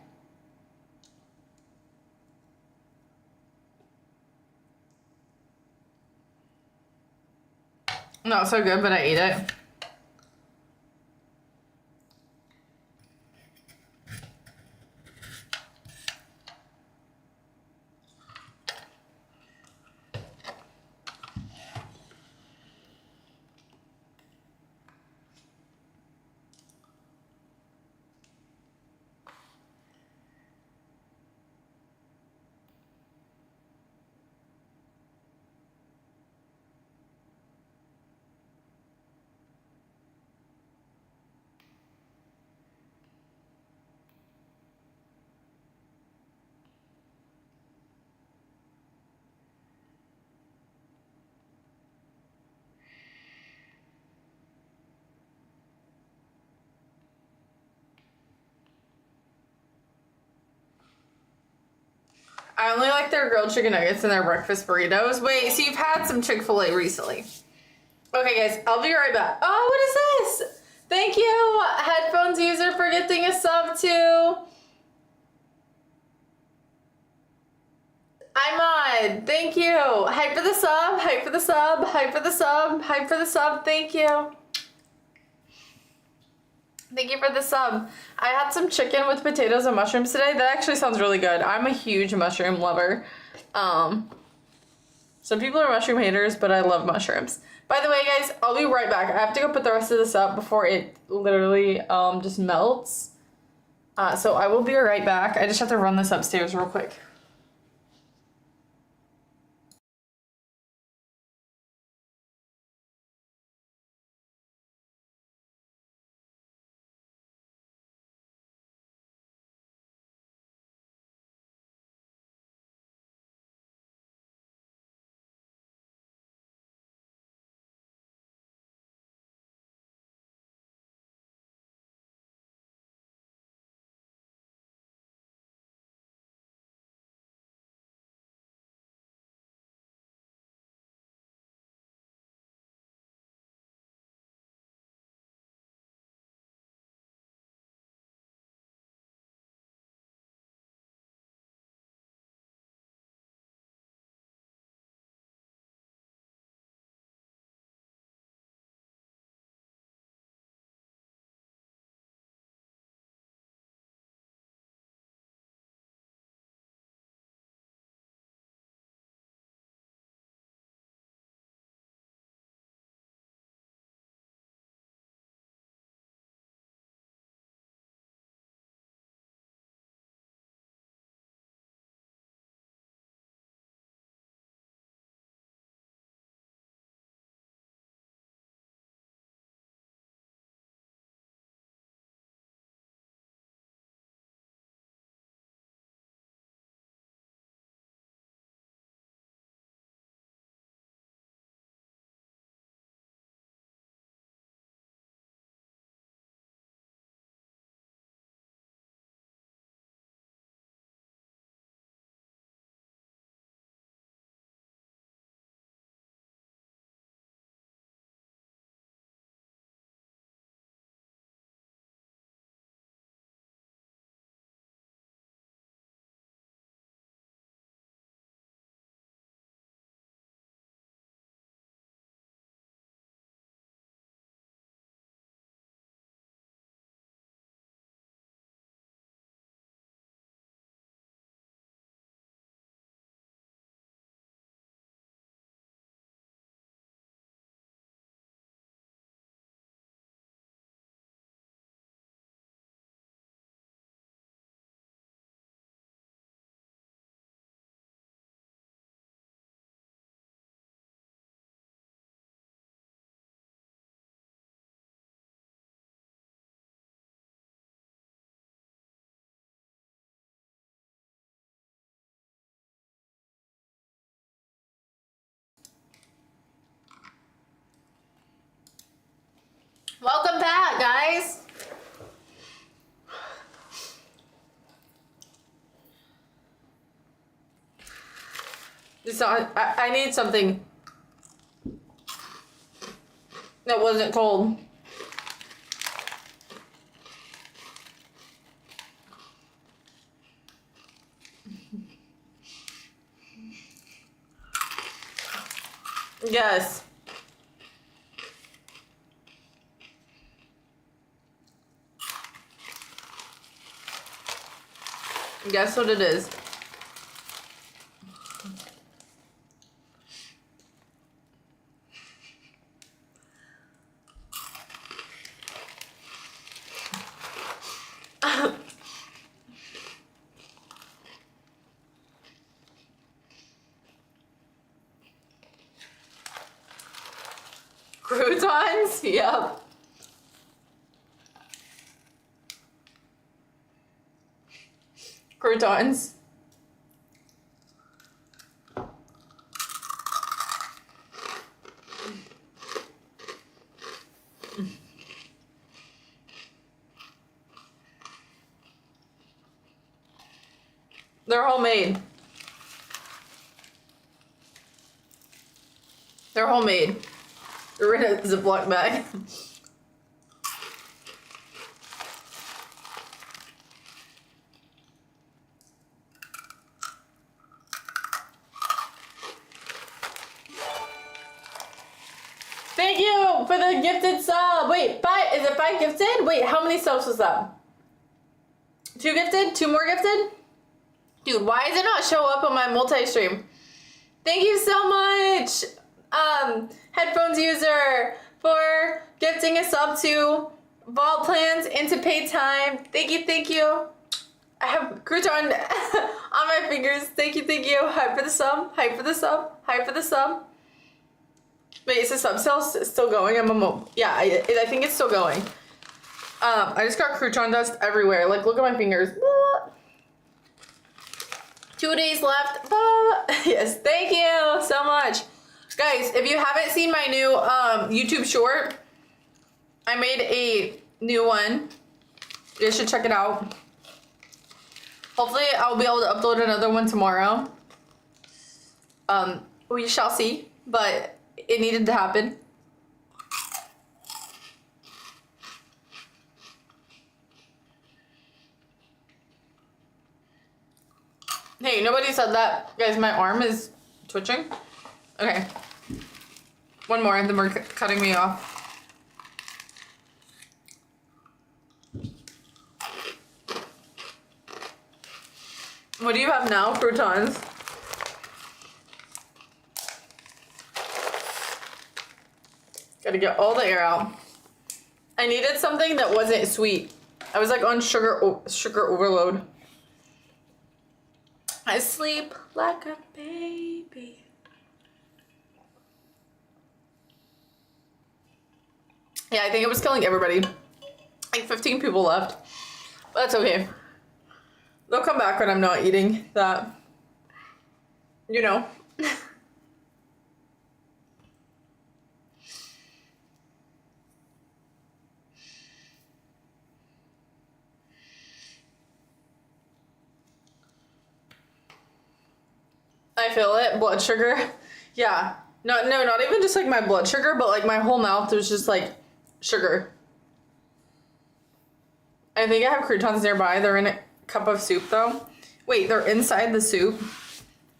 A: Not so good, but I ate it. I only like their grilled chicken nuggets and their breakfast burritos. Wait, so you've had some Chick-fil-A recently. Okay, guys, I'll be right back. Oh, what is this? Thank you, headphones user, for gifting a sub to Imad. Thank you. Hype for the sub, hype for the sub, hype for the sub, hype for the sub. Thank you. Thank you for the sub. I had some chicken with potatoes and mushrooms today. That actually sounds really good. I'm a huge mushroom lover. Some people are mushroom haters, but I love mushrooms. By the way, guys, I'll be right back. I have to go put the rest of this up before it literally just melts. So I will be right back. I just have to run this upstairs real quick. guys. It's not, I need something that wasn't cold. Yes. Guess what it is? Croutons? Yep. Croutons. They're homemade. They're homemade. They're in a Ziploc bag. Thank you for the gifted sub. Wait, 5, is it 5 gifted? Wait, how many subs was that? 2 gifted? 2 more gifted? Dude, why does it not show up on my multi-stream? Thank you so much, headphones user, for gifting a sub to Vault Plans into pay time. Thank you, thank you. I have crouton on my fingers. Thank you, thank you. Hype for the sub, hype for the sub, hype for the sub. Wait, is the sub still going? Yeah, I think it's still going. I just got crouton dust everywhere. Like, look at my fingers. 2 days left. Yes, thank you so much. Guys, if you haven't seen my new YouTube short, I made a new one. You should check it out. Hopefully, I'll be able to upload another one tomorrow. We shall see, but it needed to happen. Hey, nobody said that. Guys, my arm is twitching. Okay. One more, and then we're cutting me off. What do you have now? Croutons. Gotta get all the air out. I needed something that wasn't sweet. I was like on sugar overload. I sleep like a baby. Yeah, I think it was killing everybody. Like 15 people left. But that's okay. They'll come back when I'm not eating that. You know. I feel it. Blood sugar. Yeah. No, not even just like my blood sugar, but like my whole mouth was just like sugar. I think I have croutons nearby. They're in a cup of soup though. Wait, they're inside the soup?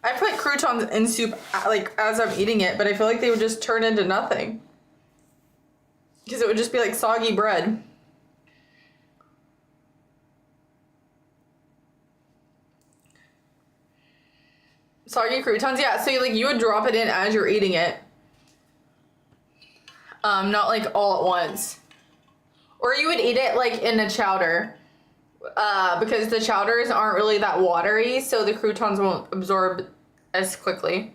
A: I put croutons in soup like as I'm eating it, but I feel like they would just turn into nothing. Because it would just be like soggy bread. Soggy croutons, yeah. So you would drop it in as you're eating it. Not like all at once. Or you would eat it like in a chowder. Because the chowders aren't really that watery, so the croutons won't absorb as quickly.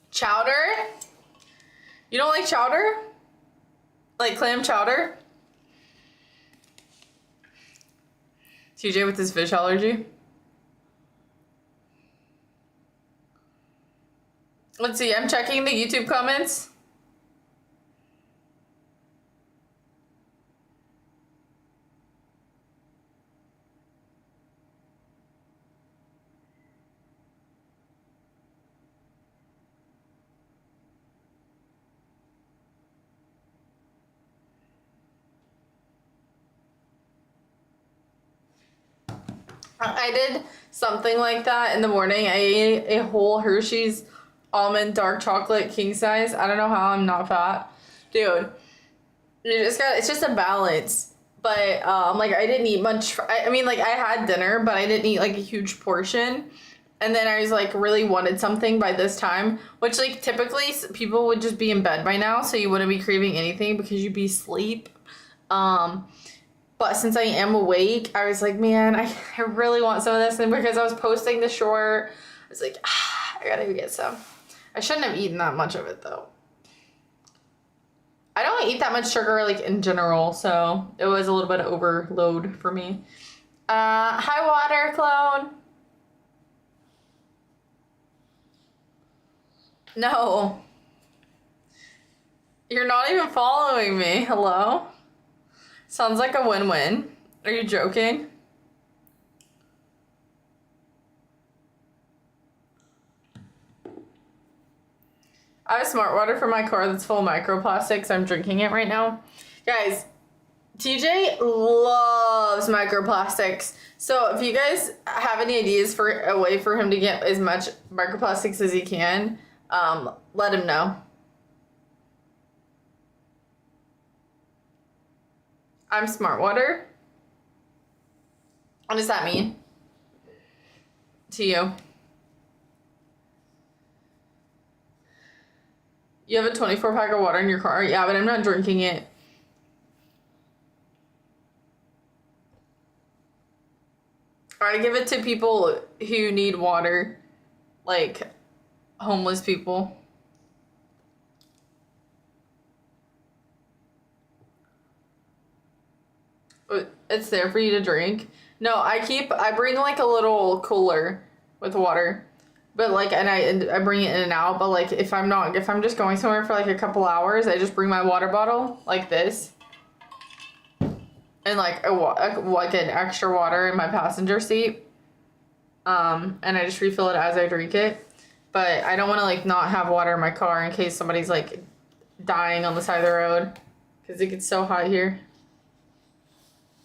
A: Chowder? You don't like chowder? Like clam chowder? TJ with his fish allergy. Let's see, I'm checking the YouTube comments. I did something like that in the morning. I ate a whole Hershey's almond dark chocolate king size. I don't know how I'm not fat. Dude, it's just a balance. But, like, I didn't eat much. I mean, like, I had dinner, but I didn't eat, like, a huge portion. And then I was, like, really wanted something by this time. Which, like, typically people would just be in bed by now. So you wouldn't be craving anything because you'd be asleep. But since I am awake, I was like, man, I really want some of this. And because I was posting the short, I was like, I gotta go get some. I shouldn't have eaten that much of it, though. I don't eat that much sugar, like, in general. So it was a little bit of overload for me. Hi, water clone. No. You're not even following me. Hello? Sounds like a win-win. Are you joking? I have smart water for my car that's full of microplastics. I'm drinking it right now. Guys, TJ loves microplastics. So if you guys have any ideas for a way for him to get as much microplastics as he can, let him know. I'm smart water. What does that mean to you? You have a 24 pack of water in your car? Yeah, but I'm not drinking it. I give it to people who need water, like homeless people. It's there for you to drink. No, I bring like a little cooler with water. But like, and I bring it in and out, but like if I'm just going somewhere for like a couple hours, I just bring my water bottle like this. And like like an extra water in my passenger seat. And I just refill it as I drink it. But I don't want to like not have water in my car in case somebody's like dying on the side of the road. Because it gets so hot here.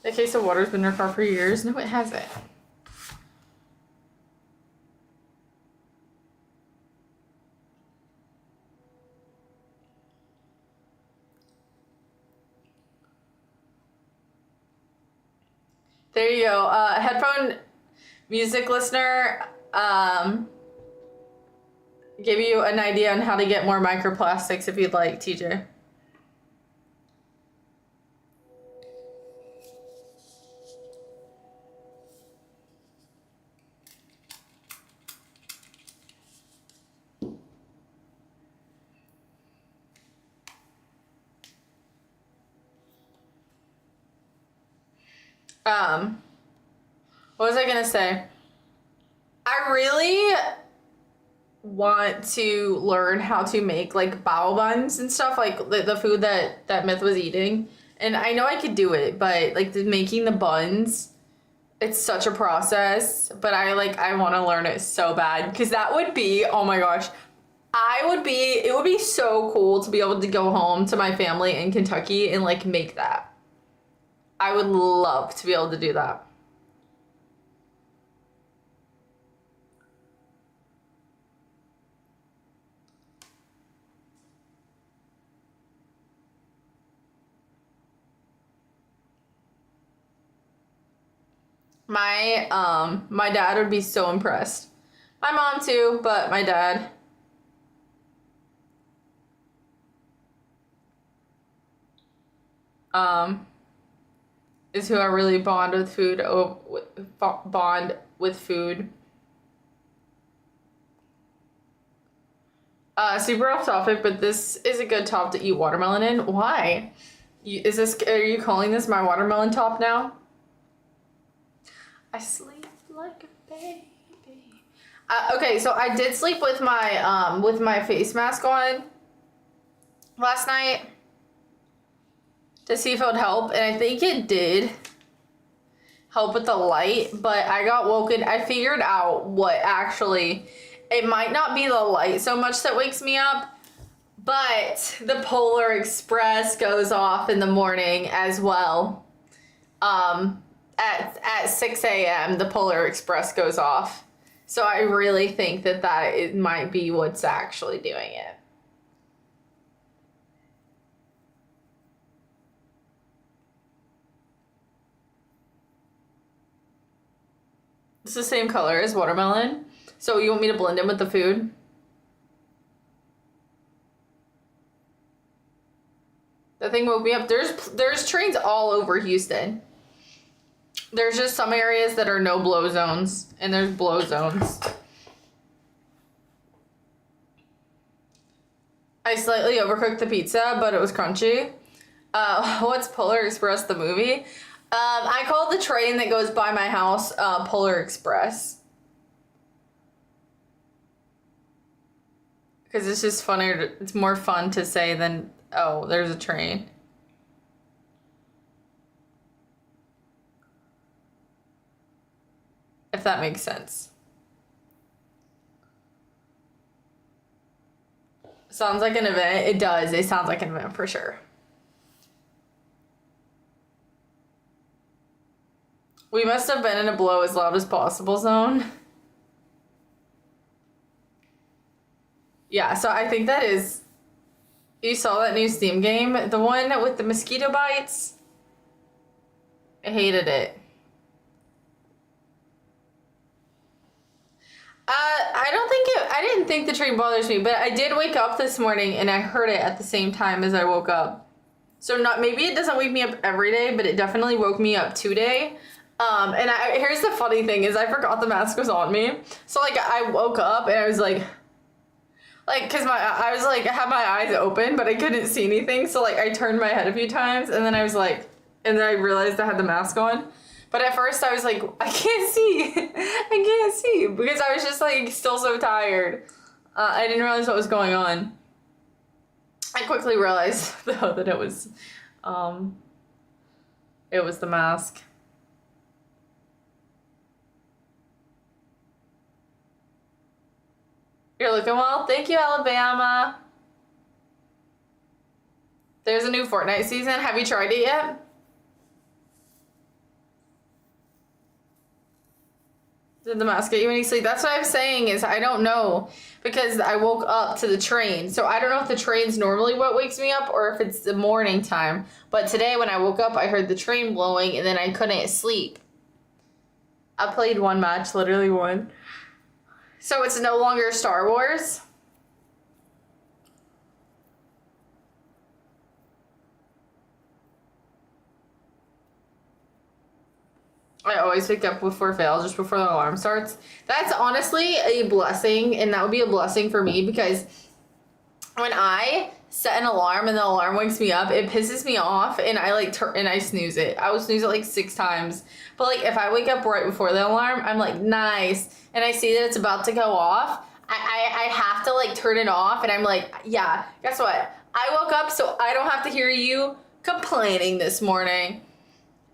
A: That case of water's been in your car for years. No, it hasn't. There you go. Headphone music listener give you an idea on how to get more microplastics if you'd like, TJ. What was I gonna say? I really want to learn how to make like bao buns and stuff, like the food that Myth was eating. And I know I could do it, but like making the buns, it's such a process. But I want to learn it so bad because that would be, oh my gosh, it would be so cool to be able to go home to my family in Kentucky and like make that. I would love to be able to do that. My dad would be so impressed. My mom too, but my dad. Is who I really bond with food. Bond with food. Super off topic, but this is a good top to eat watermelon in. Why? Are you calling this my watermelon top now? I sleep like a baby. Okay, so I did sleep with my face mask on last night to see if it would help, and I think it did help with the light, but I got woken. I figured out what actually, it might not be the light so much that wakes me up, but the Polar Express goes off in the morning as well. At 6 a.m. the Polar Express goes off. So I really think that it might be what's actually doing it. It's the same color as watermelon. So you want me to blend in with the food? That thing woke me up. There's trains all over Houston. There's just some areas that are no blow zones, and there's blow zones. I slightly overcooked the pizza, but it was crunchy. What's Polar Express the movie? I call the train that goes by my house Polar Express. Because it's just funnier, it's more fun to say than, oh, there's a train. If that makes sense. Sounds like an event. It does. It sounds like an event for sure. We must have been in a blow as loud as possible zone. Yeah, so I think that is... You saw that new Steam game? The one with the mosquito bites? I hated it. I didn't think the train bothers me, but I did wake up this morning and I heard it at the same time as I woke up. So maybe it doesn't wake me up every day, but it definitely woke me up today. And here's the funny thing is I forgot the mask was on me. So like I woke up and I was like cause I was like, I had my eyes open, but I couldn't see anything. So like I turned my head a few times and then I was like, and then I realized I had the mask on. But at first I was like, I can't see. I can't see because I was just like still so tired. I didn't realize what was going on. I quickly realized though that it was the mask. You're looking well. Thank you, Alabama. There's a new Fortnite season. Have you tried it yet? Did the mask get you any sleep? That's what I'm saying is I don't know because I woke up to the train. So I don't know if the train's normally what wakes me up or if it's the morning time. But today when I woke up, I heard the train blowing and then I couldn't sleep. I played one match, literally one. So it's no longer Star Wars. I always wake up before fail, just before the alarm starts. That's honestly a blessing, and that would be a blessing for me because when I set an alarm and the alarm wakes me up, it pisses me off, and I I snooze it. I will snooze it like 6 times. But like if I wake up right before the alarm, I'm like nice, and I see that it's about to go off. I have to like turn it off, and I'm like, yeah. Guess what? I woke up so I don't have to hear you complaining this morning.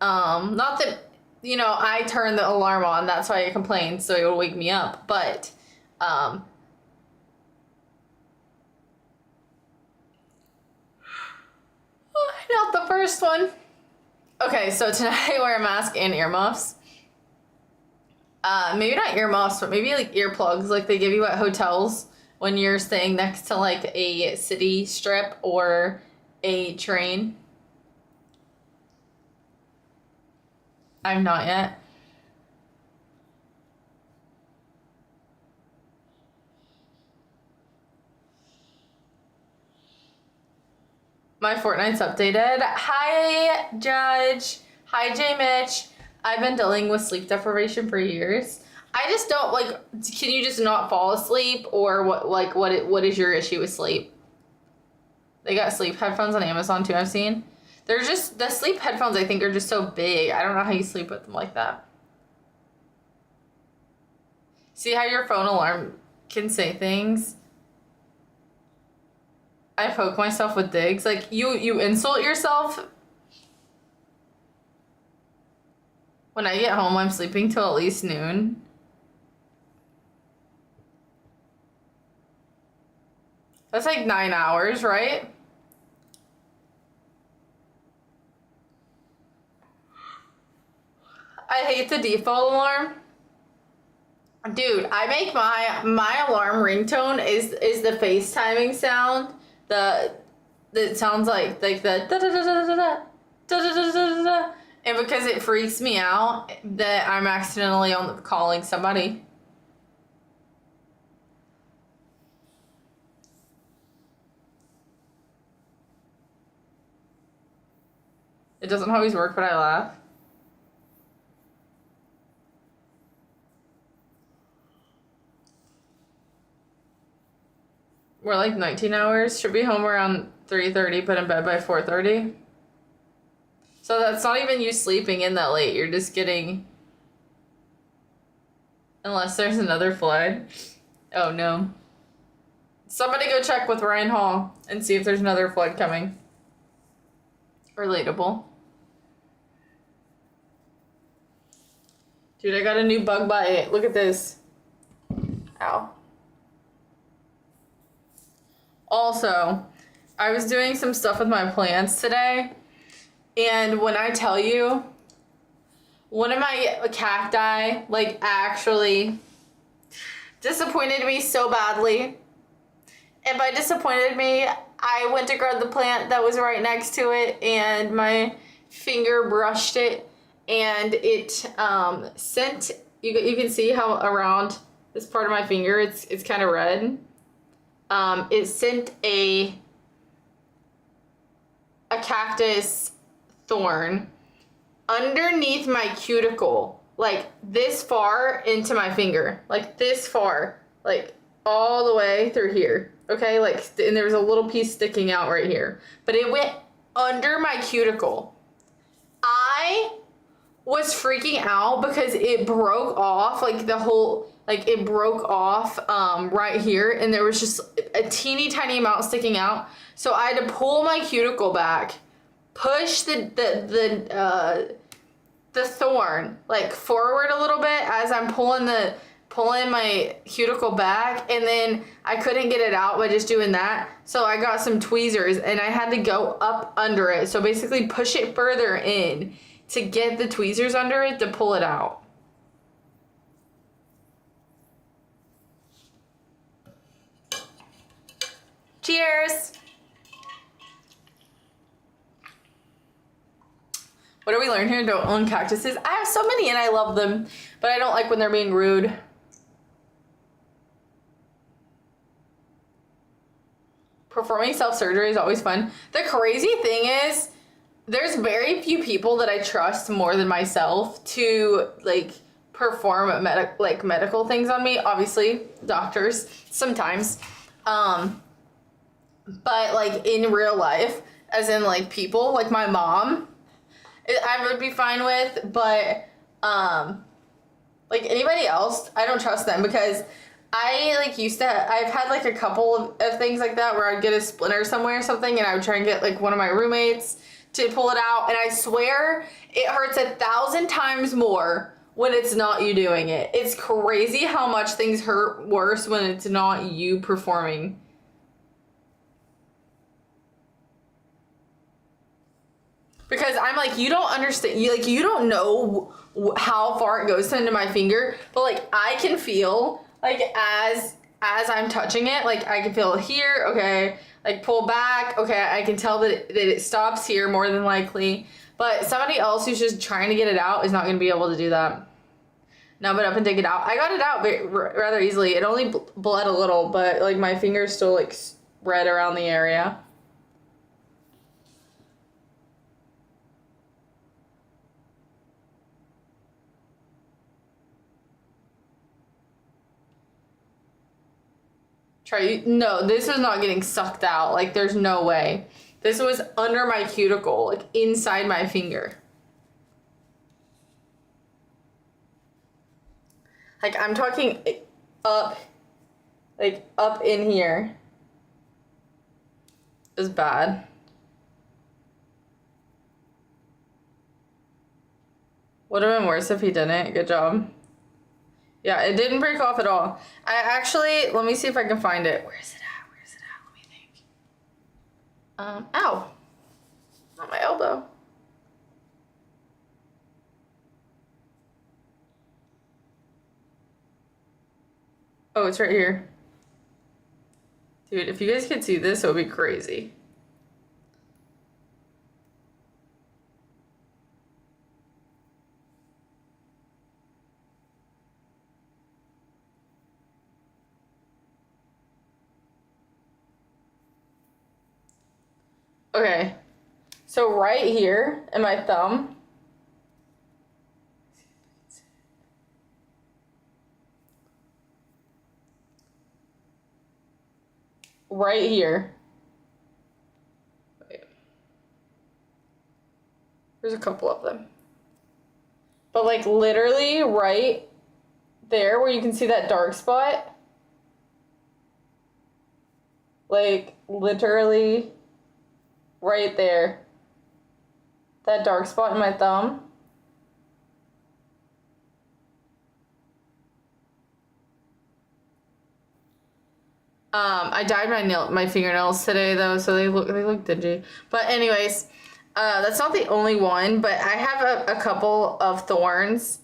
A: Not that. You know, I turned the alarm on. That's why I complained, so it would wake me up. But, not the first one. Okay, so tonight I wear a mask and earmuffs. Maybe not earmuffs, but maybe like earplugs, like they give you at hotels when you're staying next to like a city strip or a train. I'm not yet. My Fortnite's updated. Hi, Judge. Hi, J. Mitch. I've been dealing with sleep deprivation for years. I just don't like. Can you just not fall asleep, or what? Like, what is your issue with sleep? They got sleep headphones on Amazon too. I've seen. They're just, the sleep headphones I think are just so big. I don't know how you sleep with them like that. See how your phone alarm can say things? I poke myself with digs. Like, you insult yourself. When I get home, I'm sleeping till at least noon. That's like 9 hours, right? I hate the default alarm. Dude, I make my alarm ringtone is the FaceTiming sound. It sounds like the da da da da da da da da da da da. And because it freaks me out that I'm accidentally calling somebody. It doesn't always work, but I laugh. We're like 19 hours. Should be home around 3:30, but in bed by 4:30. So that's not even you sleeping in that late. You're just getting... Unless there's another flood. Oh no. Somebody go check with Ryan Hall and see if there's another flood coming. Relatable. Dude, I got a new bug bite. Look at this. Ow. Also, I was doing some stuff with my plants today, and when I tell you, one of my cacti, like, actually disappointed me so badly. And by disappointed me, I went to grab the plant that was right next to it, and my finger brushed it, and it sent, you can see how around this part of my finger, it's kind of red. It sent a cactus thorn underneath my cuticle, like this far into my finger, like this far, like all the way through here. Okay, like, and there was a little piece sticking out right here, but it went under my cuticle. I was freaking out because it broke off, like the whole, like it broke off right here, and there was just a teeny tiny amount sticking out. So I had to pull my cuticle back, push the thorn like forward a little bit as I'm pulling my cuticle back, and then I couldn't get it out by just doing that. So I got some tweezers and I had to go up under it. So basically push it further in to get the tweezers under it to pull it out. Cheers! What do we learn here? Don't own cactuses. I have so many and I love them, but I don't like when they're being rude. Performing self-surgery is always fun. The crazy thing is, there's very few people that I trust more than myself to like perform medical things on me. Obviously, doctors sometimes, but like in real life, as in like people, like my mom, I would be fine with, but like anybody else, I don't trust them because I like I've had like a couple of things like that where I'd get a splinter somewhere or something, and I would try and get like one of my roommates to pull it out, and I swear it hurts 1,000 times more when it's not you doing it. It's crazy how much things hurt worse when it's not you performing. Because I'm like, you don't understand, you don't know how far it goes into my finger, but like I can feel like as I'm touching it, like I can feel it here, okay, like pull back, okay, I can tell that it stops here more than likely, but somebody else who's just trying to get it out is not going to be able to do that. Numb it up and take it out. I got it out rather easily. It only bled a little, but like my finger's still like red around the area. No, this was not getting sucked out. Like, there's no way. This was under my cuticle, like inside my finger. Like, I'm talking up, like up in here. Is bad. Would have been worse if he didn't. Good job. Yeah, it didn't break off at all. I actually, let me see if I can find it. Where is it at? Where is it at? Let me think. Ow. Not my elbow. Oh, it's right here. Dude, if you guys could see this, it would be crazy. Okay, so right here in my thumb, right here. Wait. There's a couple of them. But like literally right there where you can see that dark spot. Like literally right there. That dark spot in my thumb. I dyed my fingernails today though, so they look dingy. But anyways, that's not the only one, but I have a couple of thorns.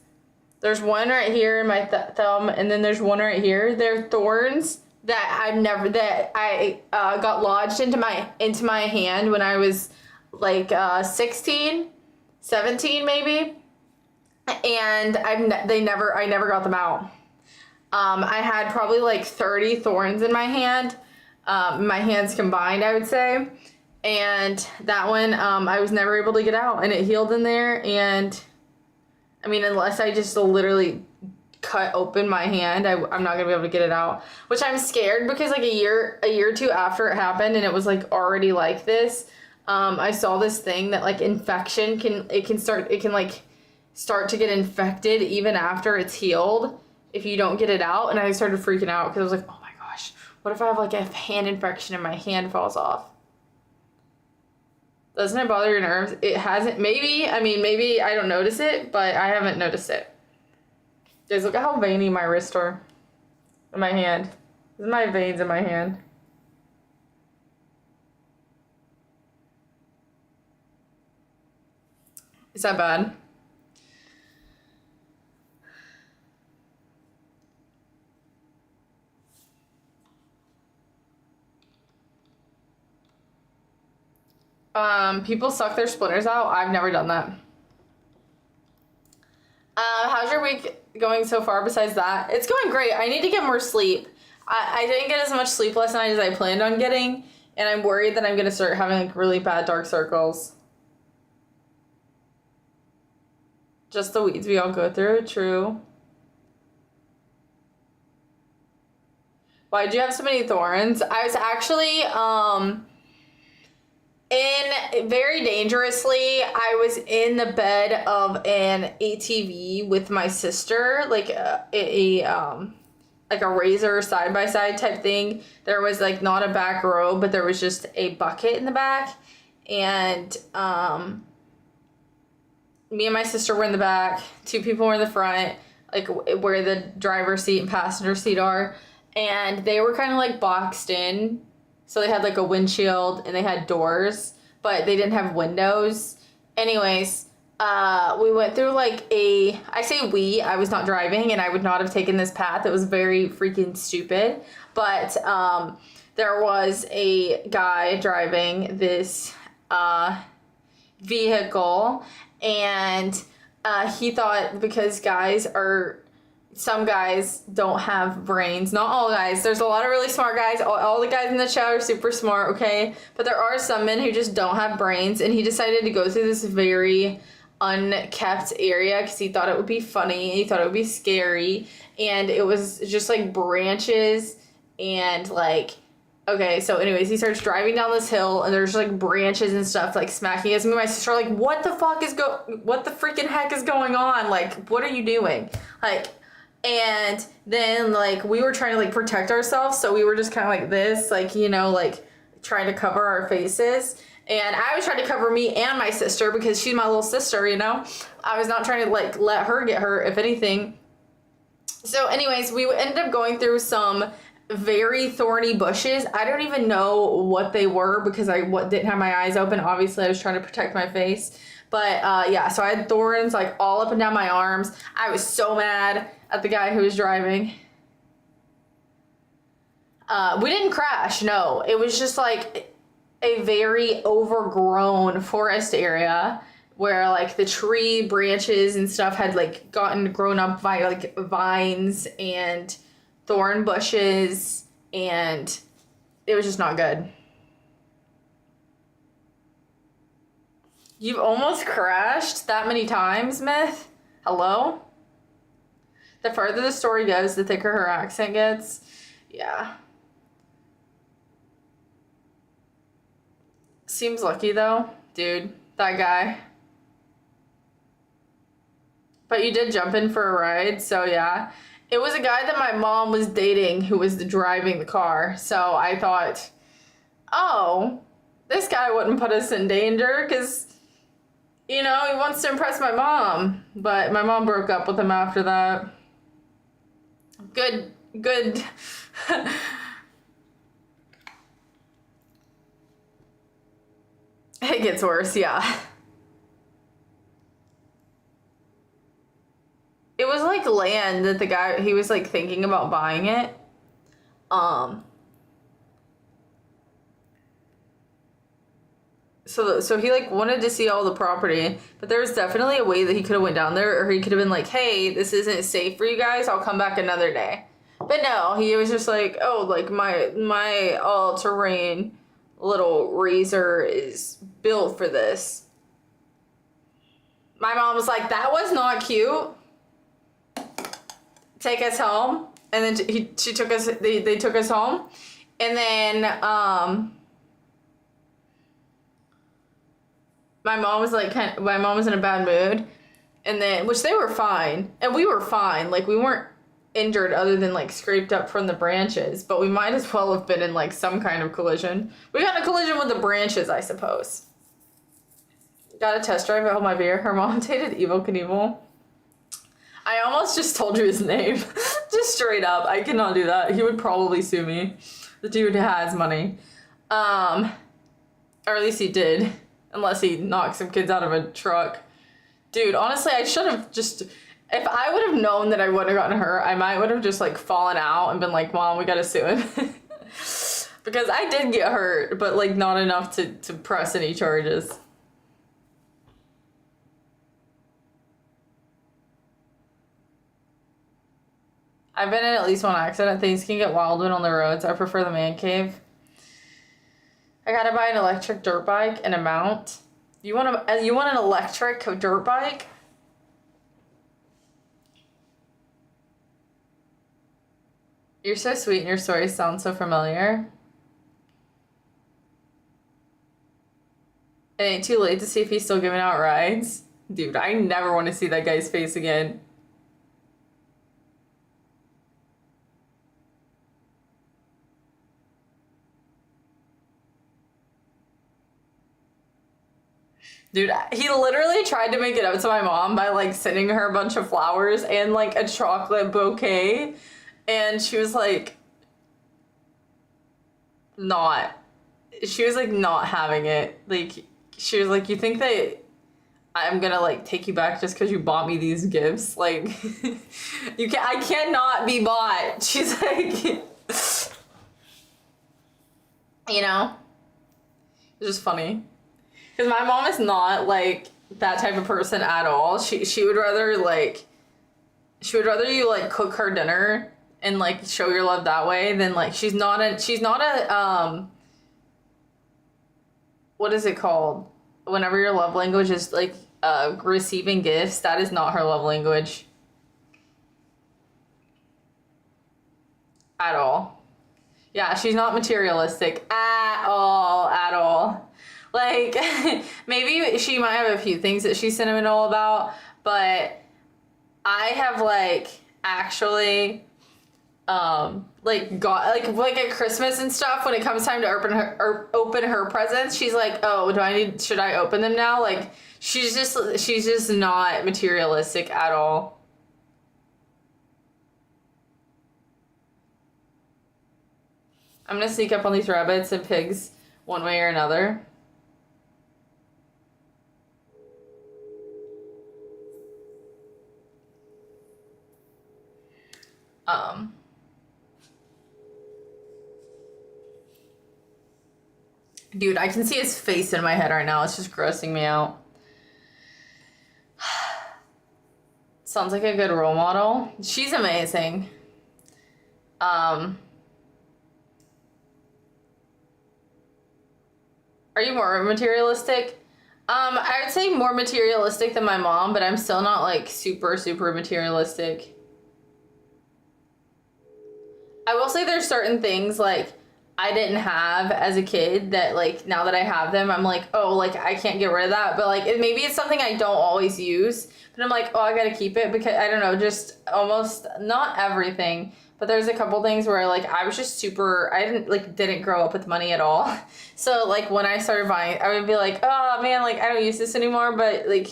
A: There's one right here in my thumb, and then there's one right here. They're thorns that I got lodged into my hand when I was like 16, 17 maybe, and I never got them out. I had probably like 30 thorns in my hand, my hands combined, I would say. And that one, I was never able to get out, and it healed in there. And I mean, unless I just literally cut open my hand, I'm not gonna be able to get it out, which I'm scared because like a year or two after it happened, and it was like already like this. I saw this thing that like infection can start to get infected even after it's healed if you don't get it out. And I started freaking out because I was like, oh my gosh, what if I have like a hand infection and my hand falls off? Doesn't it bother your nerves? It hasn't. Maybe I don't notice it, but I haven't noticed it. Guys, look at how veiny my wrists are. In my hand. This is my veins in my hand. Is that bad? People suck their splinters out. I've never done that. How's your week going so far besides that? It's going great. I need to get more sleep. I didn't get as much sleep last night as I planned on getting, and I'm worried that I'm going to start having like really bad dark circles. Just the weeds we all go through. True. Why'd you have so many thorns? I was actually, very dangerously, I was in the bed of an ATV with my sister, like like a Razor side-by-side type thing. There was like not a back row, but there was just a bucket in the back, and me and my sister were in the back, two people were in the front, like where the driver's seat and passenger seat are, and they were kind of like boxed in. So they had like a windshield and they had doors, but they didn't have windows. Anyways, we went through like I was not driving, and I would not have taken this path. It was very freaking stupid. But there was a guy driving this vehicle, and he thought because some guys don't have brains. Not all guys. There's a lot of really smart guys. All the guys in the show are super smart, okay? But there are some men who just don't have brains, and he decided to go through this very unkept area because he thought it would be funny, and he thought it would be scary, and it was just like branches and like... Okay, so anyways, he starts driving down this hill, and there's like branches and stuff like smacking us. Me and my sister are like, what the freaking heck is going on? Like, what are you doing? Like, And then like we were trying to like protect ourselves, so we were just kind of like this, like, you know, like trying to cover our faces. And I was trying to cover me and my sister because she's my little sister, you know. I was not trying to like let her get hurt, if anything. So anyways, we ended up going through some very thorny bushes. I don't even know what they were because I didn't have my eyes open. Obviously, I was trying to protect my face. But yeah, so I had thorns like all up and down my arms. I was so mad at the guy who was driving. We didn't crash, no. It was just like a very overgrown forest area where like the tree branches and stuff had like grown up by like vines and thorn bushes, and it was just not good. You've almost crashed that many times, Myth? Hello? The further the story goes, the thicker her accent gets. Yeah. Seems lucky though, dude. That guy. But you did jump in for a ride, so yeah. It was a guy that my mom was dating who was driving the car. So I thought, oh, this guy wouldn't put us in danger because, you know, he wants to impress my mom. But my mom broke up with him after that. Good. It gets worse, yeah. It was like land that the guy, he was like thinking about buying it. So he like wanted to see all the property, but there was definitely a way that he could have went down there, or he could have been like, hey, this isn't safe for you guys, I'll come back another day. But no, he was just like, oh, like my all-terrain little razor is built for this. My mom was like, that was not cute. Take us home. And then she took us, they took us home. And then my mom was like, my mom was in a bad mood. And then, which they were fine. And we were fine. Like, we weren't injured other than like scraped up from the branches. But we might as well have been in like some kind of collision. We got in a collision with the branches, I suppose. Got a test drive at Hold My Beer. Her mom dated Evel Knievel. I almost just told you his name. Just straight up. I cannot do that. He would probably sue me. The dude has money. Or at least he did. Unless he knocked some kids out of a truck. Dude, honestly, I should have just... If I would have known that I wouldn't have gotten hurt, I might would have just like fallen out and been like, Mom, we gotta sue him. Because I did get hurt, but like not enough to press any charges. I've been in at least one accident. Things can get wild when on the roads. I prefer the man cave. I gotta buy an electric dirt bike and a mount. You want an electric dirt bike? You're so sweet and your stories sound so familiar. It ain't too late to see if he's still giving out rides. Dude, I never want to see that guy's face again. Dude, he literally tried to make it up to my mom by like sending her a bunch of flowers and like a chocolate bouquet. And she was like, she was like not having it. Like, she was like, you think that I'm gonna like take you back just because you bought me these gifts? Like, I cannot be bought. She's like, you know, it's just funny. Because my mom is not, like, that type of person at all. She would rather, like... She would rather you, like, cook her dinner and, like, show your love that way than, like... She's not a, what is it called? Whenever your love language is, like, receiving gifts, that is not her love language. At all. Yeah, she's not materialistic. At all. Like, maybe she might have a few things that she's sentimental about, but I have, like, actually like got like at Christmas and stuff, when it comes time to open her presents, she's like, oh, should I open them now? Like she's just not materialistic at all. I'm gonna sneak up on these rabbits and pigs one way or another. Dude, I can see his face in my head right now. It's just grossing me out. Sounds like a good role model. She's amazing. Are you more materialistic? I would say more materialistic than my mom, but I'm still not like super, super materialistic. I will say there's certain things like I didn't have as a kid that like now that I have them, I'm like, oh, like I can't get rid of that. But like maybe it's something I don't always use, but I'm like, oh, I gotta keep it because I don't know, just almost not everything. But there's a couple things where like I was just super, I didn't grow up with money at all. So like when I started buying, I would be like, oh man, like I don't use this anymore. But like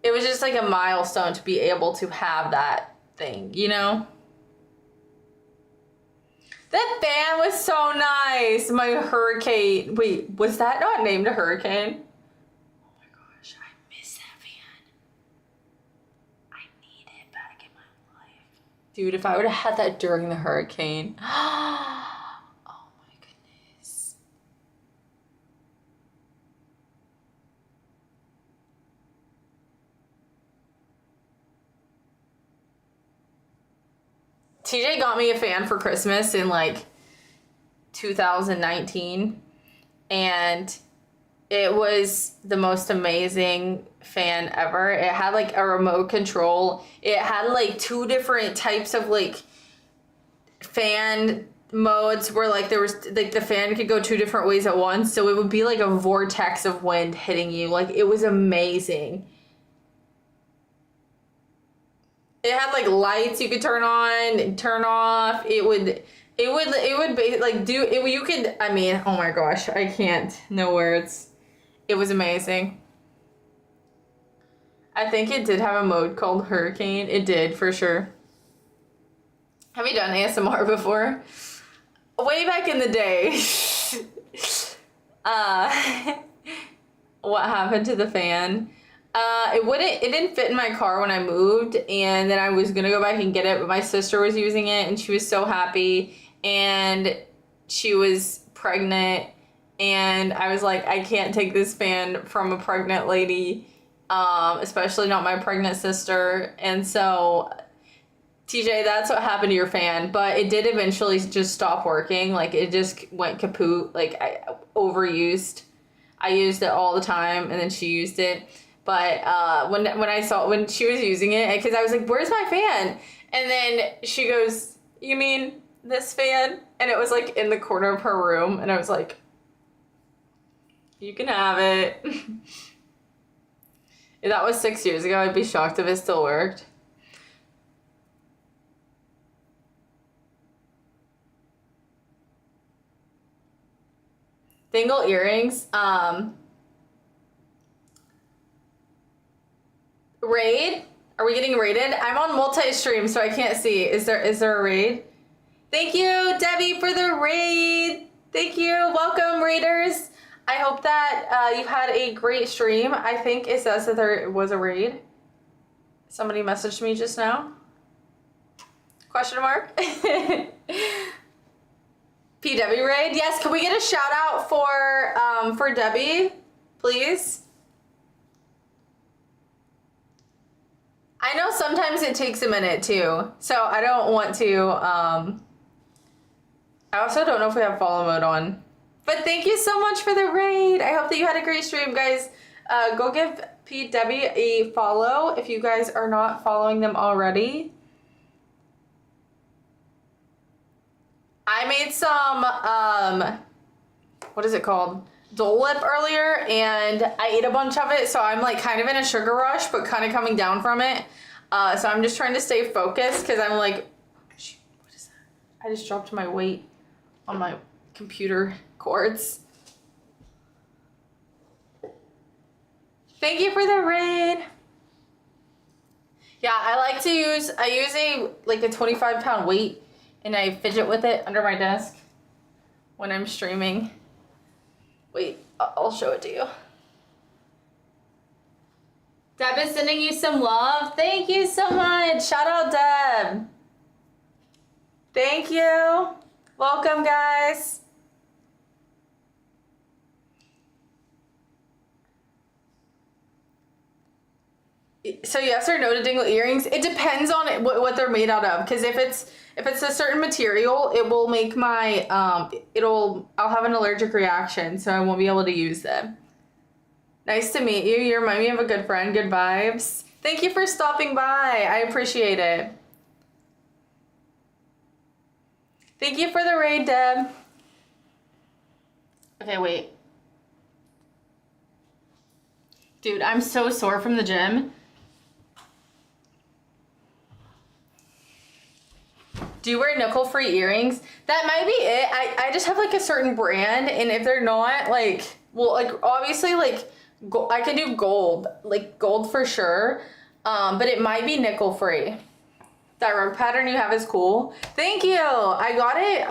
A: it was just like a milestone to be able to have that thing, you know? That fan was so nice. My Hurricane. Wait, was that not named a Hurricane? Oh my gosh, I miss that fan. I need it back in my life. Dude, if I would have had that during the hurricane. Oh my goodness. TJ got me a fan for Christmas in like 2019, and it was the most amazing fan ever. It had like a remote control. It had like 2 different types of like fan modes where like there was like the fan could go 2 different ways at once, so it would be like a vortex of wind hitting you. Like it was amazing. It had like lights you could turn on and turn off. It would be like you could, I mean, oh my gosh, I can't, no words. It was amazing. I think it did have a mode called Hurricane. It did for sure. Have you done ASMR before? Way back in the day. What happened to the fan? It didn't fit in my car when I moved, and then I was gonna go back and get it, but my sister was using it and she was so happy, and she was pregnant, and I was like, I can't take this fan from a pregnant lady, especially not my pregnant sister. And so TJ, that's what happened to your fan, but it did eventually just stop working. Like it just went kaput. Like I overused. I used it all the time, and then she used it. But when she was using it, because I was like, where's my fan? And then she goes, you mean this fan? And it was like in the corner of her room, and I was like, you can have it. If that was 6 years ago, I'd be shocked if it still worked. Dingle earrings. Raid? Are we getting raided? I'm on multi-stream, so I can't see. Is there a raid? Thank you, Debbie, for the raid. Thank you. Welcome, raiders. I hope that you had a great stream. I think it says that there was a raid. Somebody messaged me just now. Question mark? PW raid? Yes, can we get a shout out for Debbie, please? I know sometimes it takes a minute too, so I don't want to, I also don't know if we have follow mode on. But thank you so much for the raid. I hope that you had a great stream, guys. Go give P Debbie a follow if you guys are not following them already. I made some, what is it called? Dole Whip earlier, and I ate a bunch of it, so I'm like kind of in a sugar rush, but kind of coming down from it. So I'm just trying to stay focused because I'm like, shoot, what is that? I just dropped my weight on my computer cords. Thank you for the raid. Yeah, I use a 25-pound weight and I fidget with it under my desk when I'm streaming. Wait, I'll show it to you. Deb is sending you some love. Thank you so much. Shout out Deb. Thank you. Welcome, guys. So yes or no to dingle earrings? It depends on what they're made out of. Because if it's a certain material, it will make my I'll have an allergic reaction, so I won't be able to use them. Nice to meet you. You remind me of a good friend. Good vibes. Thank you for stopping by. I appreciate it. Thank you for the raid, Deb. Okay, wait. Dude, I'm so sore from the gym. Do you wear nickel-free earrings? That might be it. I just have like a certain brand, and if they're not like, well, like obviously like I can do gold, like gold for sure, but it might be nickel-free. That rug pattern you have is cool. Thank you. I got it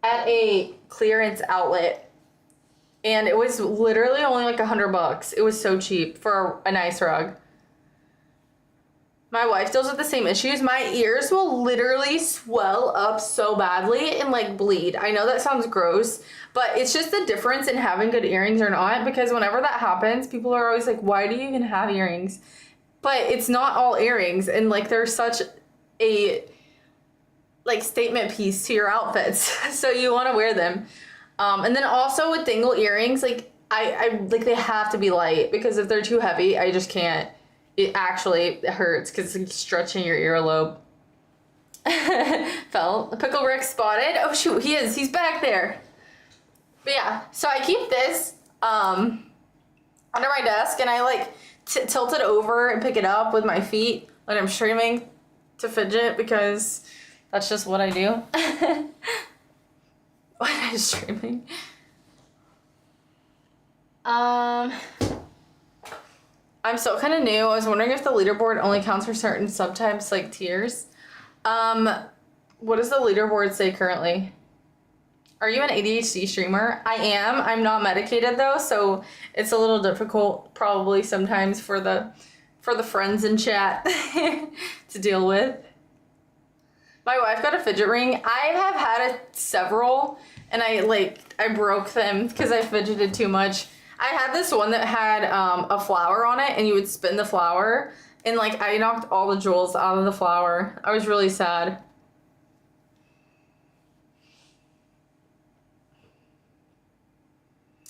A: at a clearance outlet, and it was literally only like $100. It was so cheap for a nice rug. My wife deals with the same issues. My ears will literally swell up so badly and like bleed. I know that sounds gross, but it's just the difference in having good earrings or not, because whenever that happens, people are always like, why do you even have earrings? But it's not all earrings, and like they're such a like statement piece to your outfits. So you want to wear them. And then also with dingle earrings, like I like they have to be light, because if they're too heavy, I just can't. It hurts because it's like stretching your earlobe. Fell. Pickle Rick spotted. Oh shoot, he's back there. But yeah, so I keep this under my desk, and I like tilt it over and pick it up with my feet when I'm streaming to fidget, because that's just what I do. When I'm streaming. I'm still kind of new. I was wondering if the leaderboard only counts for certain subtypes like tiers. What does the leaderboard say currently? Are you an ADHD streamer? I am. I'm not medicated though, so it's a little difficult probably sometimes for the friends in chat to deal with. My wife got a fidget ring. I have had several, and I broke them because I fidgeted too much. I had this one that had a flower on it, and you would spin the flower, and like I knocked all the jewels out of the flower. I was really sad.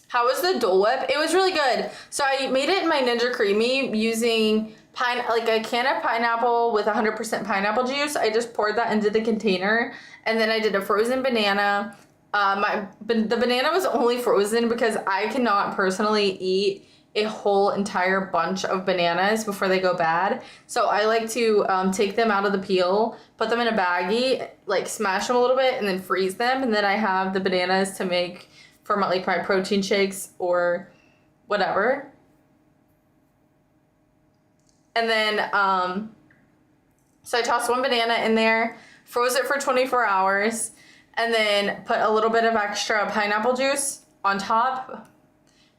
A: How was the Dole Whip? It was really good. So I made it in my Ninja Creamy using a can of pineapple with 100% pineapple juice. I just poured that into the container, and then I did a frozen banana. The banana was only frozen because I cannot personally eat a whole entire bunch of bananas before they go bad. So I like to take them out of the peel, put them in a baggie, like smash them a little bit, and then freeze them. And then I have the bananas to make for my protein shakes or whatever. And then, so I tossed one banana in there, froze it for 24 hours, and then put a little bit of extra pineapple juice on top,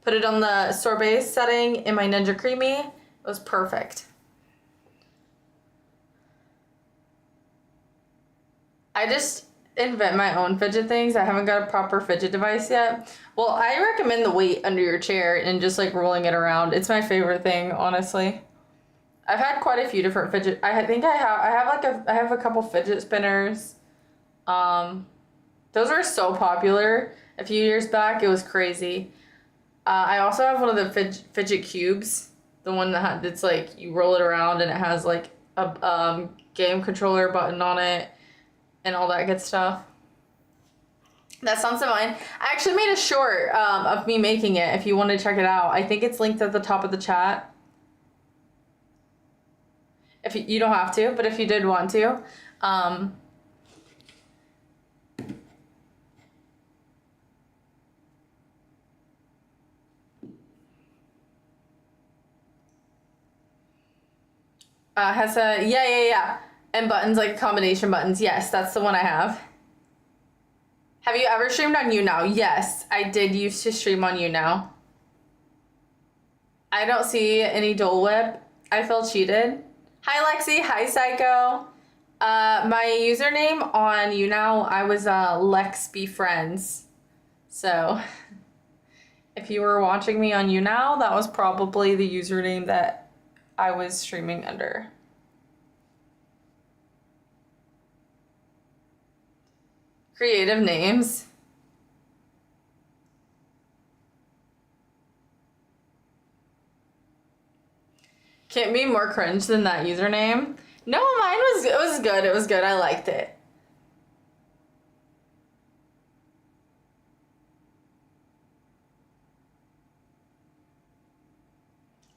A: put it on the sorbet setting in my Ninja Creamy. It was perfect. I just invent my own fidget things. I haven't got a proper fidget device yet. Well, I recommend the weight under your chair and just like rolling it around. It's my favorite thing, honestly. I've had quite a few different fidget. I have a couple fidget spinners. Those were so popular a few years back. It was crazy. I also have one of the fidget cubes, the one that's like you roll it around and it has like a game controller button on it and all that good stuff. That sounds so fun. I actually made a short of me making it if you want to check it out. I think it's linked at the top of the chat. If you don't have to, but if you did want to. Has a, yeah. And buttons, like combination buttons. Yes, that's the one I have. Have you ever streamed on YouNow? Yes, I did used to stream on YouNow. I don't see any Dole Whip. I feel cheated. Hi, Lexi. Hi, Psycho. My username on YouNow, I was Lex Be Friends. So, if you were watching me on YouNow, that was probably the username that I was streaming under. Creative names. Can't be more cringe than that username. No, mine was, it was good. It was good. I liked it.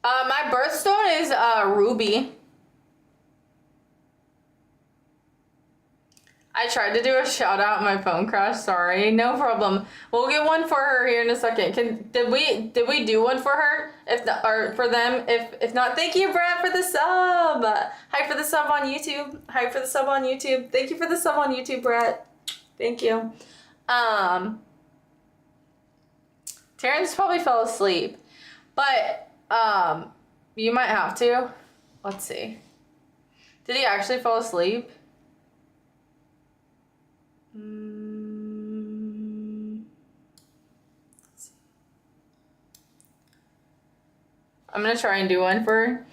A: My birthstone is Ruby. I tried to do a shout out, my phone crashed. Sorry, no problem. We'll get one for her here in a second. Did we do one for her? If not, or for them? If not, thank you, Brad, for the sub. Hi for the sub on YouTube. Hi for the sub on YouTube. Thank you for the sub on YouTube, Brad. Thank you. Terrence probably fell asleep, but you might have to. Let's see. Did he actually fall asleep? I'm gonna try and do one for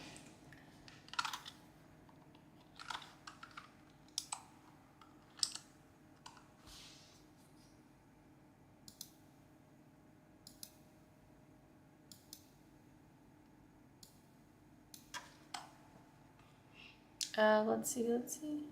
A: let's see.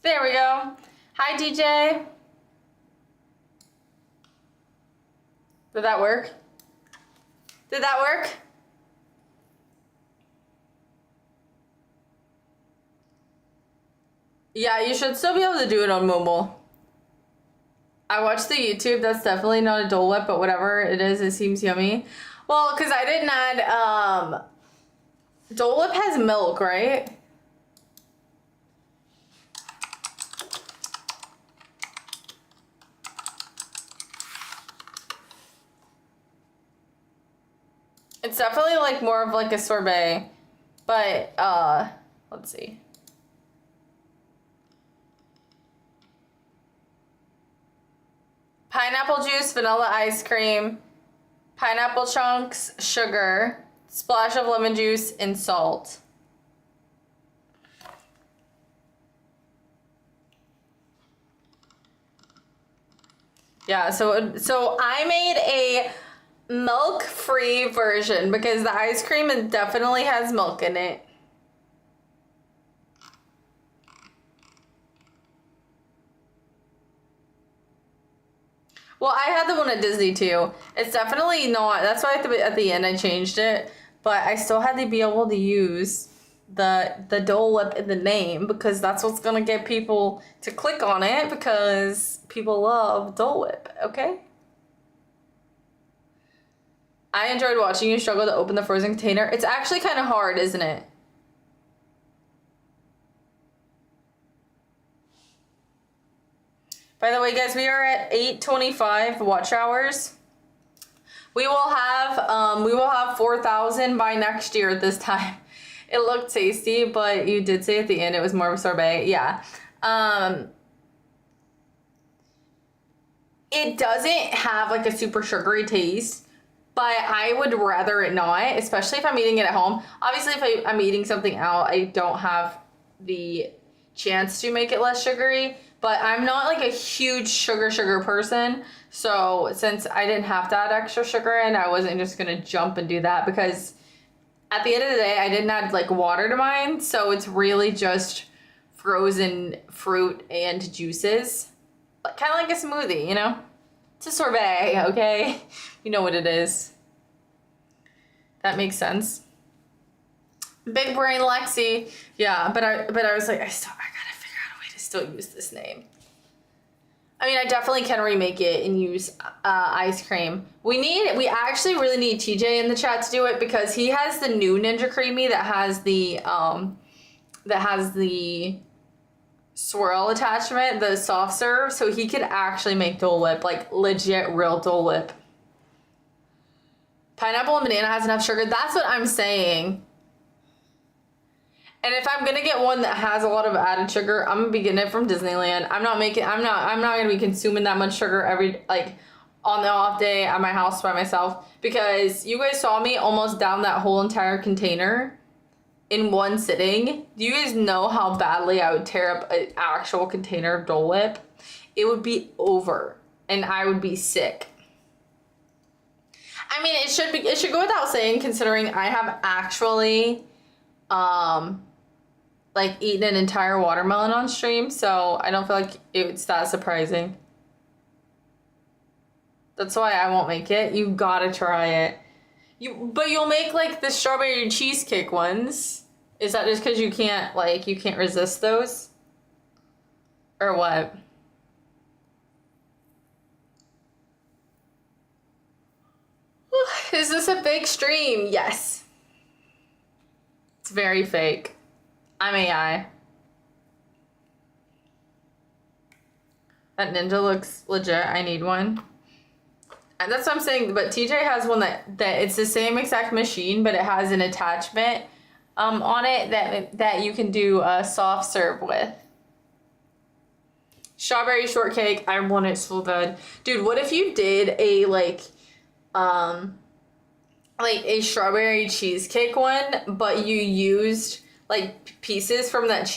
A: There we go. Hi, DJ. Did that work? Did that work? Yeah, you should still be able to do it on mobile. I watched the YouTube. That's definitely not a Dole Whip, but whatever it is, it seems yummy. Well, because I didn't add, Dole Whip has milk, right? It's definitely like more of like a sorbet, but let's see. Pineapple juice, vanilla ice cream, pineapple chunks, sugar, splash of lemon juice, and salt. Yeah, so I made a milk-free version because the ice cream definitely has milk in it. Well, I had the one at Disney too. It's definitely not, that's why at the end I changed it, but I still had to be able to use the Dole Whip in the name because that's what's gonna get people to click on it because people love Dole Whip, okay? I enjoyed watching you struggle to open the frozen container. It's actually kind of hard, isn't it? By the way, guys, we are at 825 watch hours. We will have 4,000 by next year at this time. It looked tasty, but you did say at the end it was more of a sorbet. Yeah. It doesn't have like a super sugary taste, but I would rather it not, especially if I'm eating it at home. Obviously, if I'm eating something out, I don't have the chance to make it less sugary, but I'm not like a huge sugar person. So since I didn't have to add extra sugar in, I wasn't just gonna jump and do that, because at the end of the day, I didn't add like water to mine. So it's really just frozen fruit and juices. Kind of like a smoothie, you know? It's a sorbet, okay? You know what it is. That makes sense. Big brain Lexi. Yeah, but I was like, I gotta figure out a way to still use this name. I mean, I definitely can remake it and use ice cream. We actually really need TJ in the chat to do it, because he has the new Ninja Creamy that has the swirl attachment, the soft serve, so he could actually make Dole Whip, like legit real Dole Whip. Pineapple and banana has enough sugar. That's what I'm saying. And if I'm gonna get one that has a lot of added sugar, I'm gonna be getting it from Disneyland. I'm not gonna be consuming that much sugar on the off day at my house by myself, because you guys saw me almost down that whole entire container in one sitting. Do you guys know how badly I would tear up an actual container of Dole Whip? It would be over and I would be sick. I mean, it should go without saying, considering I have actually like eaten an entire watermelon on stream, so I don't feel like it's that surprising. That's why I won't make it. You gotta try it. But you'll make like the strawberry cheesecake ones. Is that just because you can't resist those? Or what? Is this a fake stream? Yes. It's very fake. I'm AI. That ninja looks legit. I need one. And that's what I'm saying. But TJ has one that it's the same exact machine, but it has an attachment on it that you can do a soft serve with. Strawberry shortcake. I want it so bad. Dude, what if you did a like a strawberry cheesecake one, but you used like pieces from that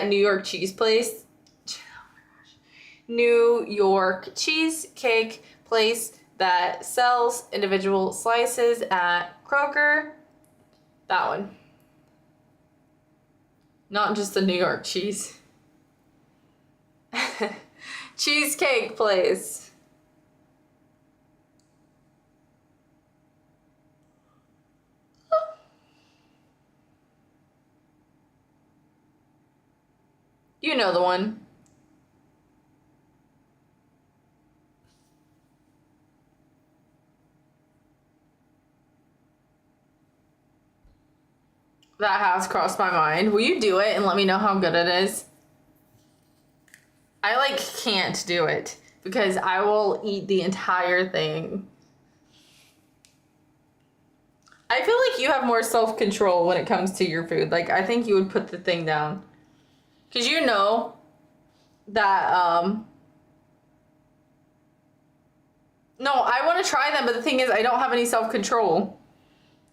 A: New York cheese place. Oh my gosh. New York cheesecake place that sells individual slices at Kroger. That one. Not just the New York cheese. Cheesecake place. You know the one. That has crossed my mind. Will you do it and let me know how good it is? I like can't do it because I will eat the entire thing. I feel like you have more self-control when it comes to your food. Like, I think you would put the thing down. Because you know that, no, I want to try them, but the thing is, I don't have any self-control.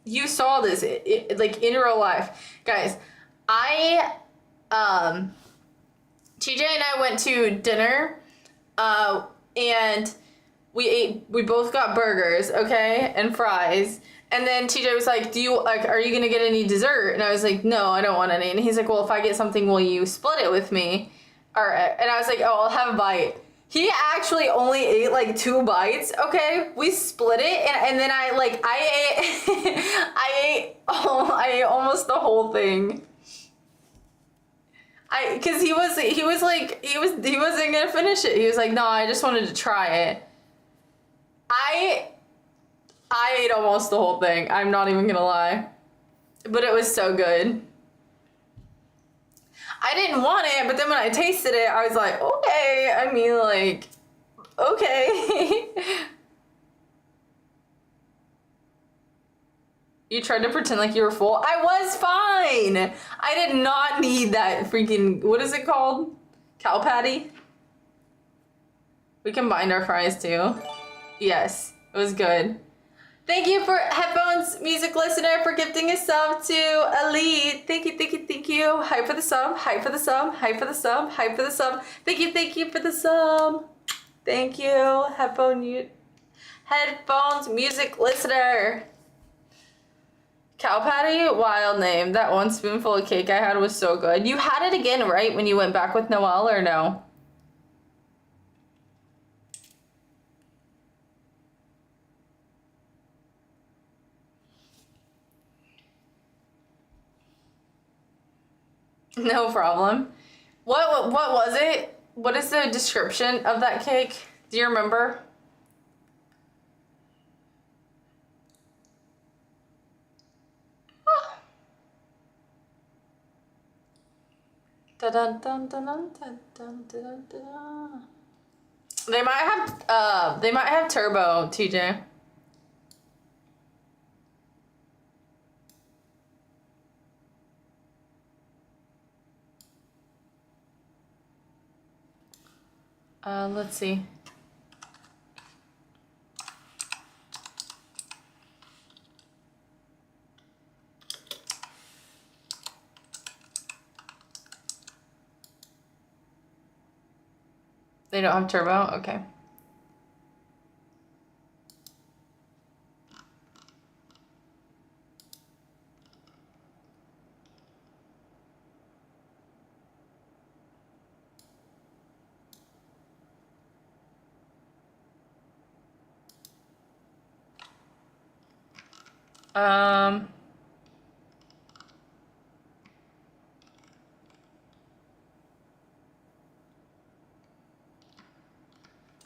A: You saw this, like, in real life. Guys, TJ and I went to dinner, and we both got burgers, okay, and fries. And then TJ was like, are you gonna get any dessert? And I was like, no, I don't want any. And he's like, well, if I get something, will you split it with me? And I was like, oh, I'll have a bite. He actually only ate like 2 bites, okay? We split it, and then I ate, I ate almost the whole thing. Cause he wasn't gonna finish it. He was like, no, I just wanted to try it. I ate almost the whole thing. I'm not even gonna lie. But it was so good. I didn't want it, but then when I tasted it, I was like, okay. I mean, like, okay. You tried to pretend like you were full. I was fine. I did not need that freaking, what is it called? Cow patty? We combined our fries too. Yes, it was good. Thank you for headphones, music listener, for gifting a sub to Elite. Thank you, thank you, thank you. Hype for the sub, hype for the sub, hype for the sub, hype for the sub. Thank you for the sub. Thank you, headphones, music listener. Cow patty, wild name. That one spoonful of cake I had was so good. You had it again, right, when you went back with Noelle, or no? No problem. What was it? What is the description of that cake? Do you remember? Dun, dun, dun, dun, dun, dun, dun, dun. They might have turbo, TJ. Let's see. They don't have turbo? Okay.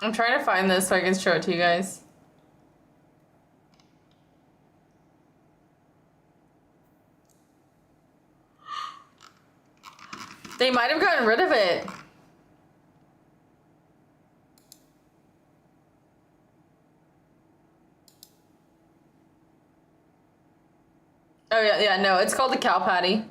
A: I'm trying to find this so I can show it to you guys. They might have gotten rid of it. Oh yeah, no, it's called the cow patty.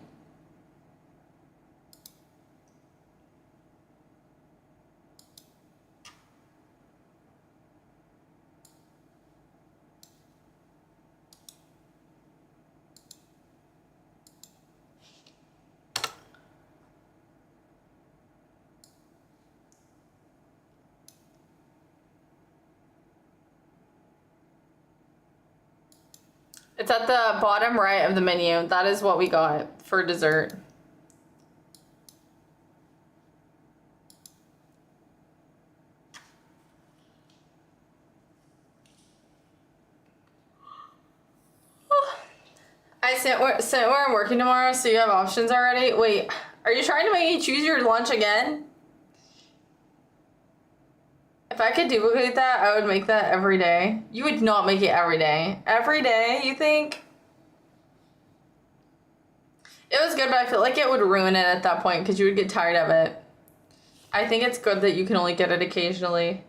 A: It's at the bottom right of the menu. That is what we got for dessert. I sent where I'm working tomorrow, so you have options already? Wait, are you trying to make me choose your lunch again? If I could duplicate that, I would make that every day. You would not make it every day. Every day, you think? It was good, but I feel like it would ruin it at that point because you would get tired of it. I think it's good that you can only get it occasionally.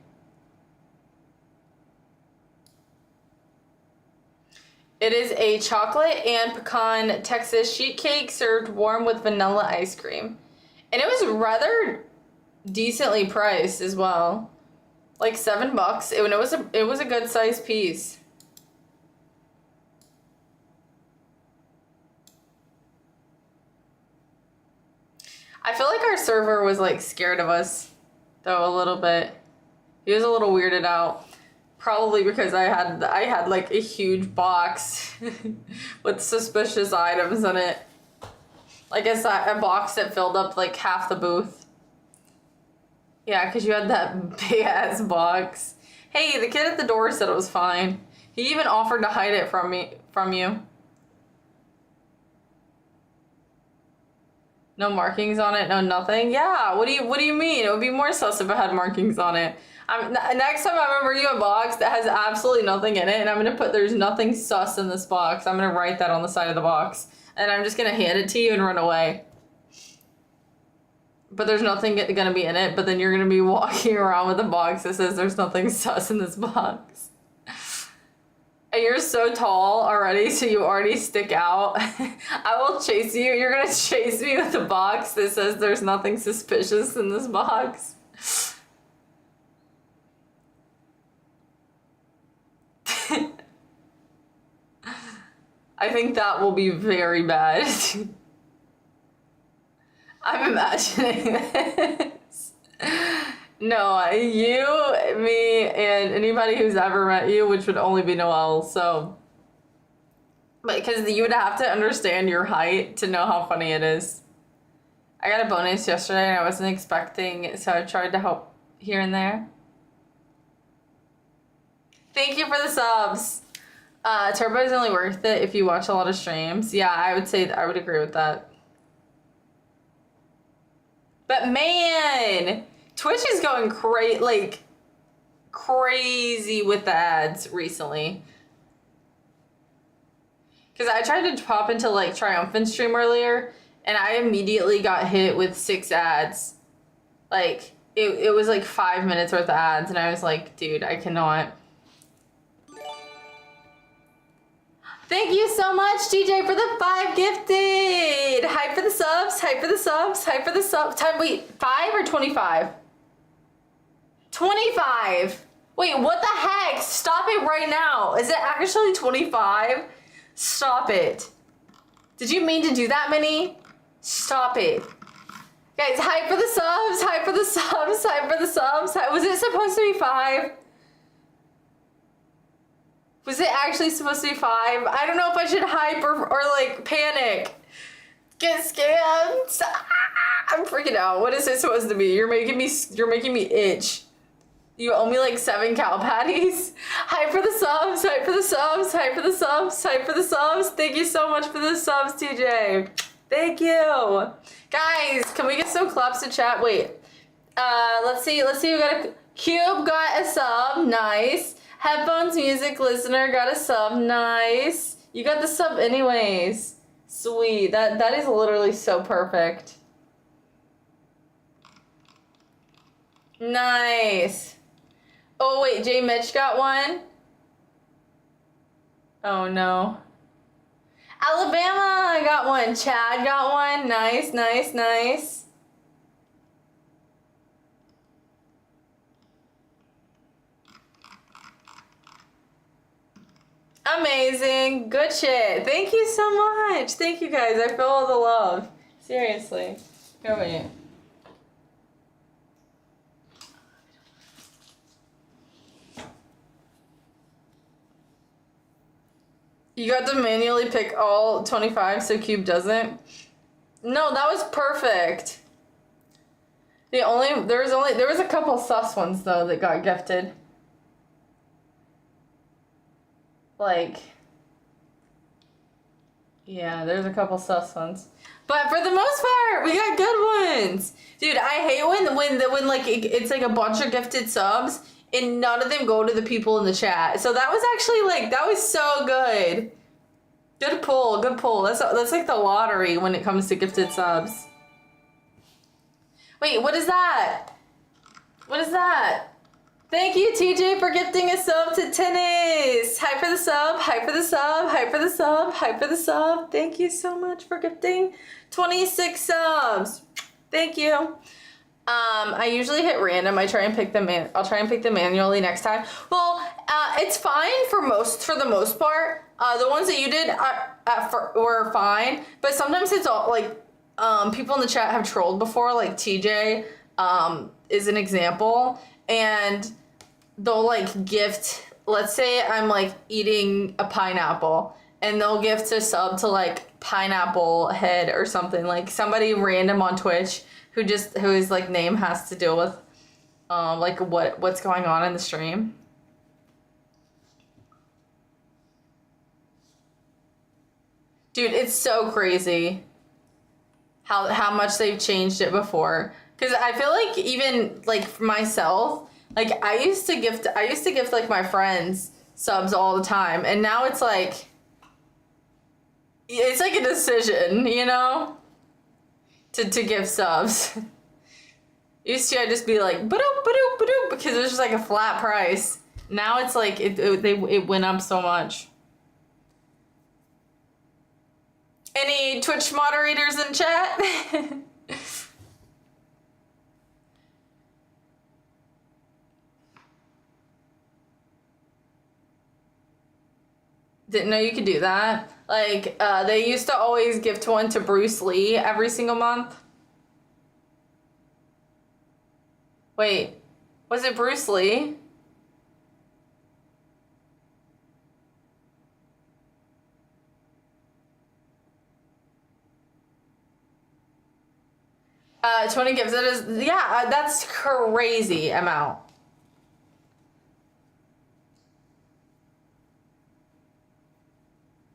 A: It is a chocolate and pecan Texas sheet cake served warm with vanilla ice cream. And it was rather decently priced as well. Like $7. It was a good sized piece. I feel like our server was like scared of us though a little bit. He was a little weirded out. Probably because I had like a huge box with suspicious items in it. Like a box that filled up like half the booth. Yeah, because you had that big ass box. Hey, the kid at the door said it was fine. He even offered to hide it from you. No markings on it, no nothing. Yeah, what do you mean? It would be more sus if it had markings on it. Next time I'm gonna bring you a box that has absolutely nothing in it, and I'm gonna put there's nothing sus in this box. I'm gonna write that on the side of the box, and I'm just gonna hand it to you and run away. But there's nothing gonna be in it, but then you're gonna be walking around with a box that says there's nothing sus in this box. And you're so tall already, so you already stick out. I will chase you. You're gonna chase me with a box that says there's nothing suspicious in this box. I think that will be very bad. I'm imagining this. No, you, me, and anybody who's ever met you, which would only be Noelle, so. But because you would have to understand your height to know how funny it is. I got a bonus yesterday and I wasn't expecting, so I tried to help here and there. Thank you for the subs. Turbo is only worth it if you watch a lot of streams. Yeah, I would say I would agree with that. But man, Twitch is going crazy with the ads recently. Because I tried to pop into like Triumphant stream earlier, and I immediately got hit with 6 ads. Like, it was like 5 minutes worth of ads, and I was like, dude, I cannot. Thank you so much, DJ, for the 5 gifted. Hype for the subs, hype for the subs, hype for the subs. Wait, 5 or 25? 25. Wait, what the heck? Stop it right now. Is it actually 25? Stop it. Did you mean to do that many? Stop it. Guys, hype for the subs, hype for the subs, hype for the subs. Was it supposed to be 5? Was it actually supposed to be 5? I don't know if I should hype or like panic. Get scammed. I'm freaking out. What is it supposed to be? You're making me itch. You owe me like 7 cow patties. Hype for the subs, hype for the subs, hype for the subs, hype for the subs. Thank you so much for the subs, TJ. Thank you. Guys, can we get some claps to chat? Wait. Let's see. We got a Cube got a sub. Nice. Headphones music listener got a sub. Nice. You got the sub anyways. Sweet. That is literally so perfect. Nice. Oh wait, J Mitch got one. Oh no. Alabama got one. Chad got one. Nice, nice, nice. Amazing. Good shit. Thank you so much. Thank you guys. I feel all the love. Seriously. Here, wait. You got to manually pick all 25 so Cube doesn't? No, that was perfect. There was a couple sus ones though that got gifted. Like, yeah, there's a couple sus ones. But for the most part, we got good ones. Dude, I hate when like it's like a bunch of gifted subs and none of them go to the people in the chat. So that was actually like, that was so good. Good pull, good pull. That's like the lottery when it comes to gifted subs. Wait, what is that? What is that? Thank you, TJ, for gifting a sub to Tennis. Hype for the sub, hype for the sub, hype for the sub, hype for the sub. Thank you so much for gifting 26 subs. Thank you. I usually hit random. I'll try and pick them manually next time. Well, it's fine for the most part. The ones that you did were fine, but sometimes it's all like people in the chat have trolled before, like TJ is an example, and they'll like gift. Let's say I'm like eating a pineapple, and they'll gift a sub to like Pineapple Head or something, like somebody random on Twitch whose like name has to deal with like what's going on in the stream. Dude, it's so crazy how much they've changed it before. Cause I feel like even like for myself, like I used to gift like my friends subs all the time, and now it's like a decision, you know? To give subs. Used to I just be like ba-doop, ba-doop, ba-doop, because it was just like a flat price. Now it's like it went up so much. Any Twitch moderators in chat? Didn't know you could do that. Like, they used to always gift one to Bruce Lee every single month. Wait, was it Bruce Lee? Tony gives it as, yeah, that's crazy amount.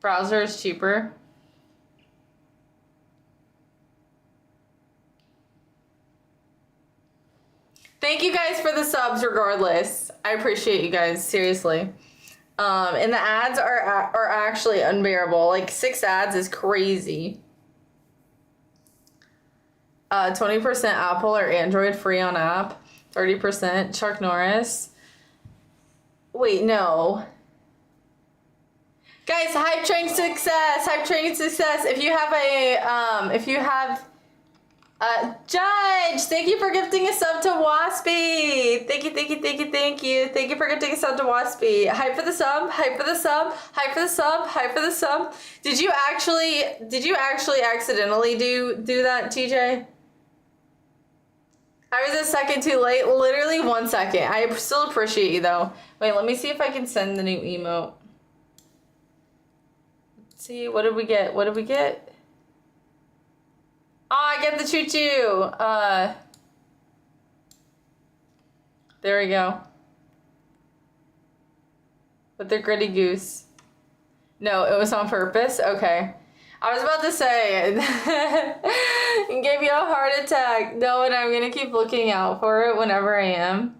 A: Browser is cheaper. Thank you guys for the subs regardless. I appreciate you guys, seriously. And the ads are actually unbearable. Like 6 ads is crazy. 20% Apple or Android free on app. 30% Chuck Norris. Wait, no. Guys, Hype Train Success! Hype Train Success! If you have Judge, thank you for gifting a sub to Waspy. Thank you. Thank you for gifting a sub to Waspy. Hype for the sub, hype for the sub, hype for the sub, hype for the sub. Did you actually accidentally do that, TJ? I was a second too late, literally 1 second. I still appreciate you though. Wait, let me see if I can send the new emote. Let's see, what did we get? What did we get? Oh, I get the choo-choo. There we go. With the gritty goose. No, it was on purpose? Okay. I was about to say, it gave you a heart attack. No, and I'm gonna keep looking out for it whenever I am.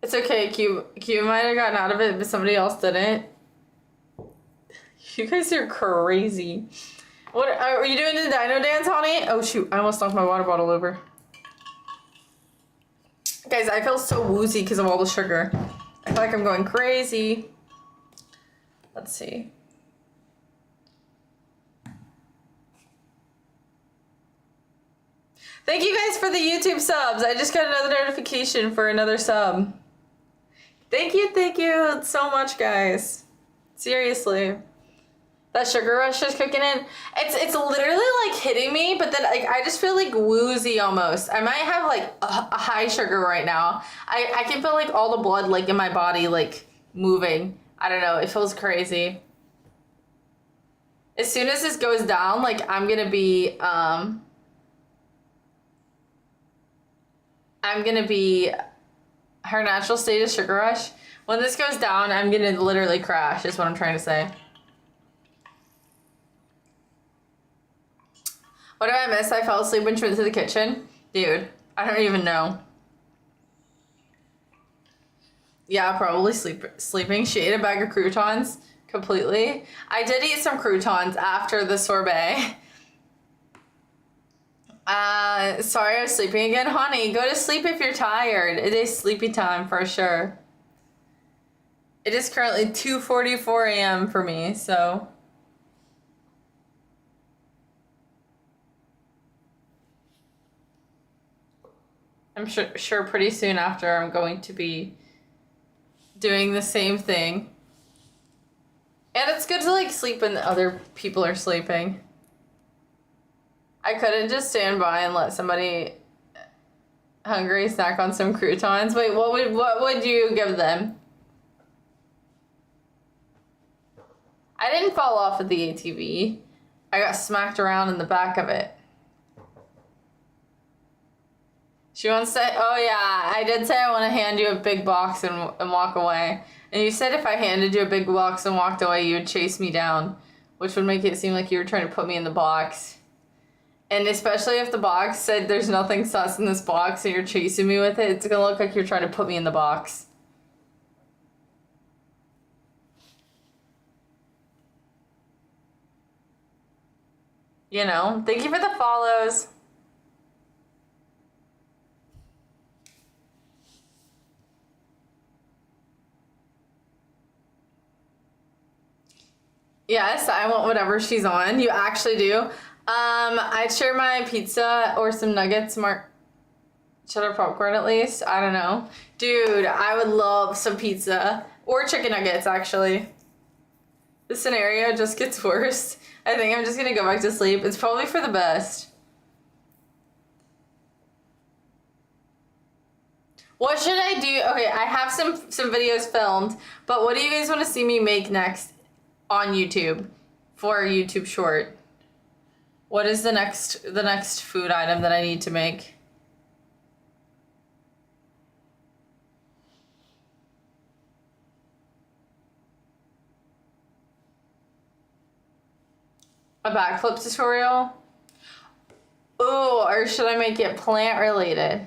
A: It's okay, Q might have gotten out of it, but somebody else didn't. You guys are crazy. What are you doing the dino dance, honey? Oh shoot, I almost knocked my water bottle over. Guys, I feel so woozy because of all the sugar. I feel like I'm going crazy. Let's see. Thank you guys for the YouTube subs. I just got another notification for another sub. Thank you so much, guys. Seriously. That sugar rush is cooking in. It's literally like hitting me, but then like I just feel like woozy almost. I might have like a high sugar right now. I can feel like all the blood like in my body like moving. I don't know, it feels crazy. As soon as this goes down, like I'm gonna be her natural state is sugar rush. When this goes down, I'm gonna literally crash is what I'm trying to say. What did I miss? I fell asleep when she went to the kitchen. Dude, I don't even know. Yeah, probably sleeping. She ate a bag of croutons completely. I did eat some croutons after the sorbet. Sorry I was sleeping again. Honey, go to sleep if you're tired. It is sleepy time for sure. It is currently 2:44 a.m. for me, so... I'm sure pretty soon after I'm going to be doing the same thing. And it's good to like sleep when other people are sleeping. I couldn't just stand by and let somebody hungry snack on some croutons. Wait, what would you give them? I didn't fall off of the ATV. I got smacked around in the back of it. She wants to, oh yeah, I did say I want to hand you a big box and walk away. And you said if I handed you a big box and walked away, you would chase me down, which would make it seem like you were trying to put me in the box. And especially if the box said there's nothing sus in this box and you're chasing me with it, it's gonna look like you're trying to put me in the box. You know, thank you for the follows. Yes, I want whatever she's on. You actually do. I'd share my pizza or some nuggets. Cheddar popcorn at least. I don't know. Dude, I would love some pizza. Or chicken nuggets, actually. The scenario just gets worse. I think I'm just gonna go back to sleep. It's probably for the best. What should I do? Okay, I have some videos filmed, but what do you guys want to see me make next on YouTube for a YouTube short? What is the next food item that I need to make? A backflip tutorial? Ooh, or should I make it plant related?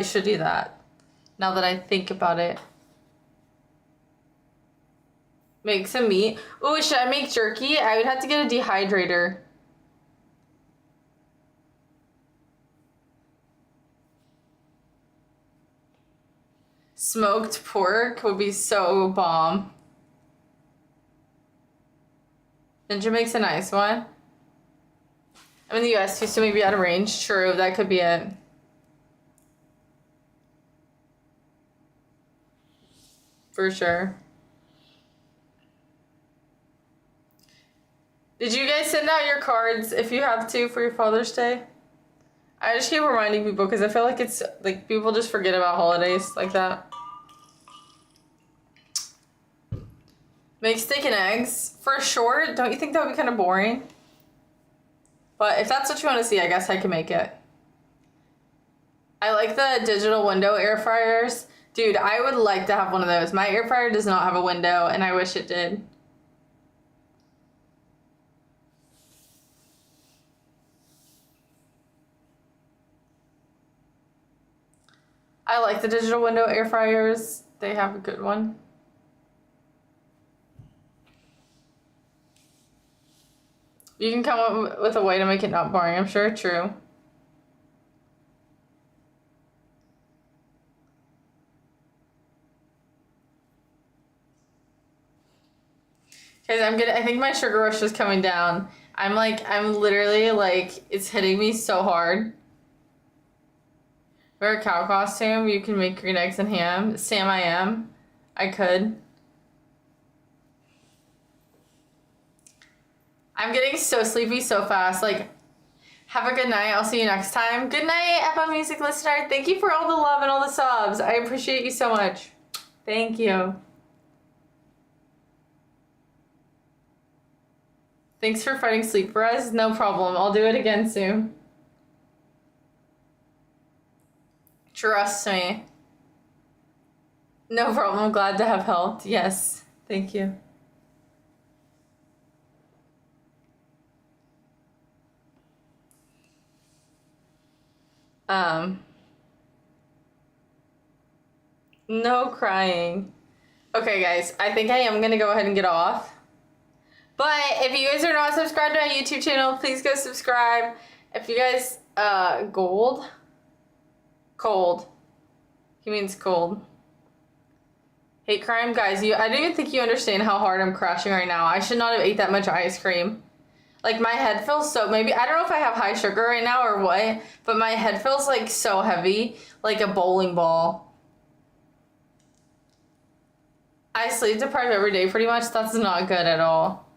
A: Should do that. Now that I think about it. Make some meat. Ooh, should I make jerky? I would have to get a dehydrator. Smoked pork would be so bomb. Ninja makes a nice one. I'm in the US too, so maybe out of range. True, that could be it. For sure. Did you guys send out your cards if you have to for your Father's Day? I just keep reminding people because I feel like it's like people just forget about holidays like that. Make steak and eggs for short. Don't you think that would be kind of boring? But if that's what you want to see, I guess I can make it. I like the digital window air fryers. Dude, I would like to have one of those. My air fryer does not have a window, and I wish it did. I like the digital window air fryers. They have a good one. You can come up with a way to make it not boring, I'm sure. True. Guys, I think my sugar rush is coming down. I'm literally like, it's hitting me so hard. Wear a cow costume, you can make green eggs and ham. Sam, I am. I could. I'm getting so sleepy so fast. Like, have a good night. I'll see you next time. Good night, Apple Music listener. Thank you for all the love and all the subs. I appreciate you so much. Thank you. Thanks for fighting sleep for us. No problem. I'll do it again soon. Trust me. No problem. I'm glad to have helped. Yes. Thank you. No crying. Okay, guys. I think I am going to go ahead and get off. But if you guys are not subscribed to my YouTube channel, please go subscribe. If you guys, cold. He means cold. Hate crime, guys. I don't even think you understand how hard I'm crashing right now. I should not have ate that much ice cream. Like, my head feels so, maybe, I don't know if I have high sugar right now or what, but my head feels like so heavy, like a bowling ball. I sleep deprived every day pretty much. That's not good at all.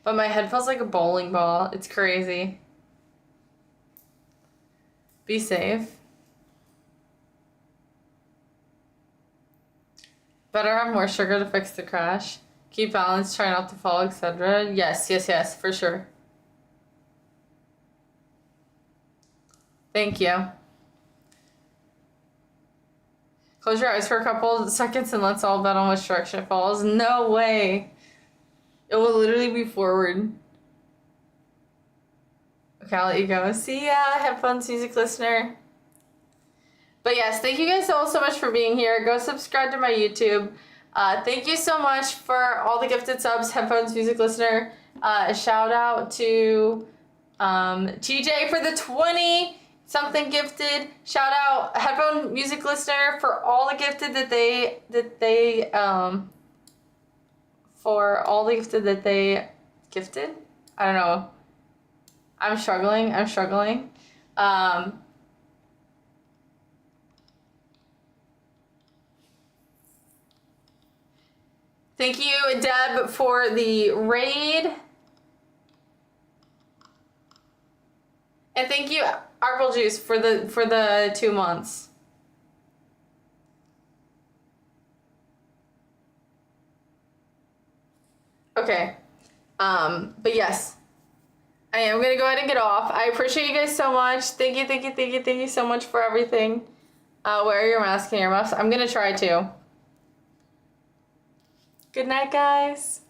A: But my head feels like a bowling ball. It's crazy. Be safe. Better have more sugar to fix the crash. Keep balance, try not to fall, etc. Yes, yes, yes, for sure. Thank you. Close your eyes for a couple seconds and let's all bet on which direction it falls. No way. It will literally be forward. Okay, I'll let you go. See ya, headphones music listener. But yes, thank you guys all so much for being here. Go subscribe to my YouTube. Thank you so much for all the gifted subs, headphones music listener. Shout out to TJ for the 20 something gifted. Shout out headphone music listener for all the gifted that they for all the gifted that they gifted. I don't know. I'm struggling. Thank you, Deb, for the raid. And thank you, Arple Juice, for the 2 months. Okay. But yes. I am gonna go ahead and get off. I appreciate you guys so much. Thank you so much for everything. Wear your mask and earmuffs. I'm gonna try to. Good night, guys.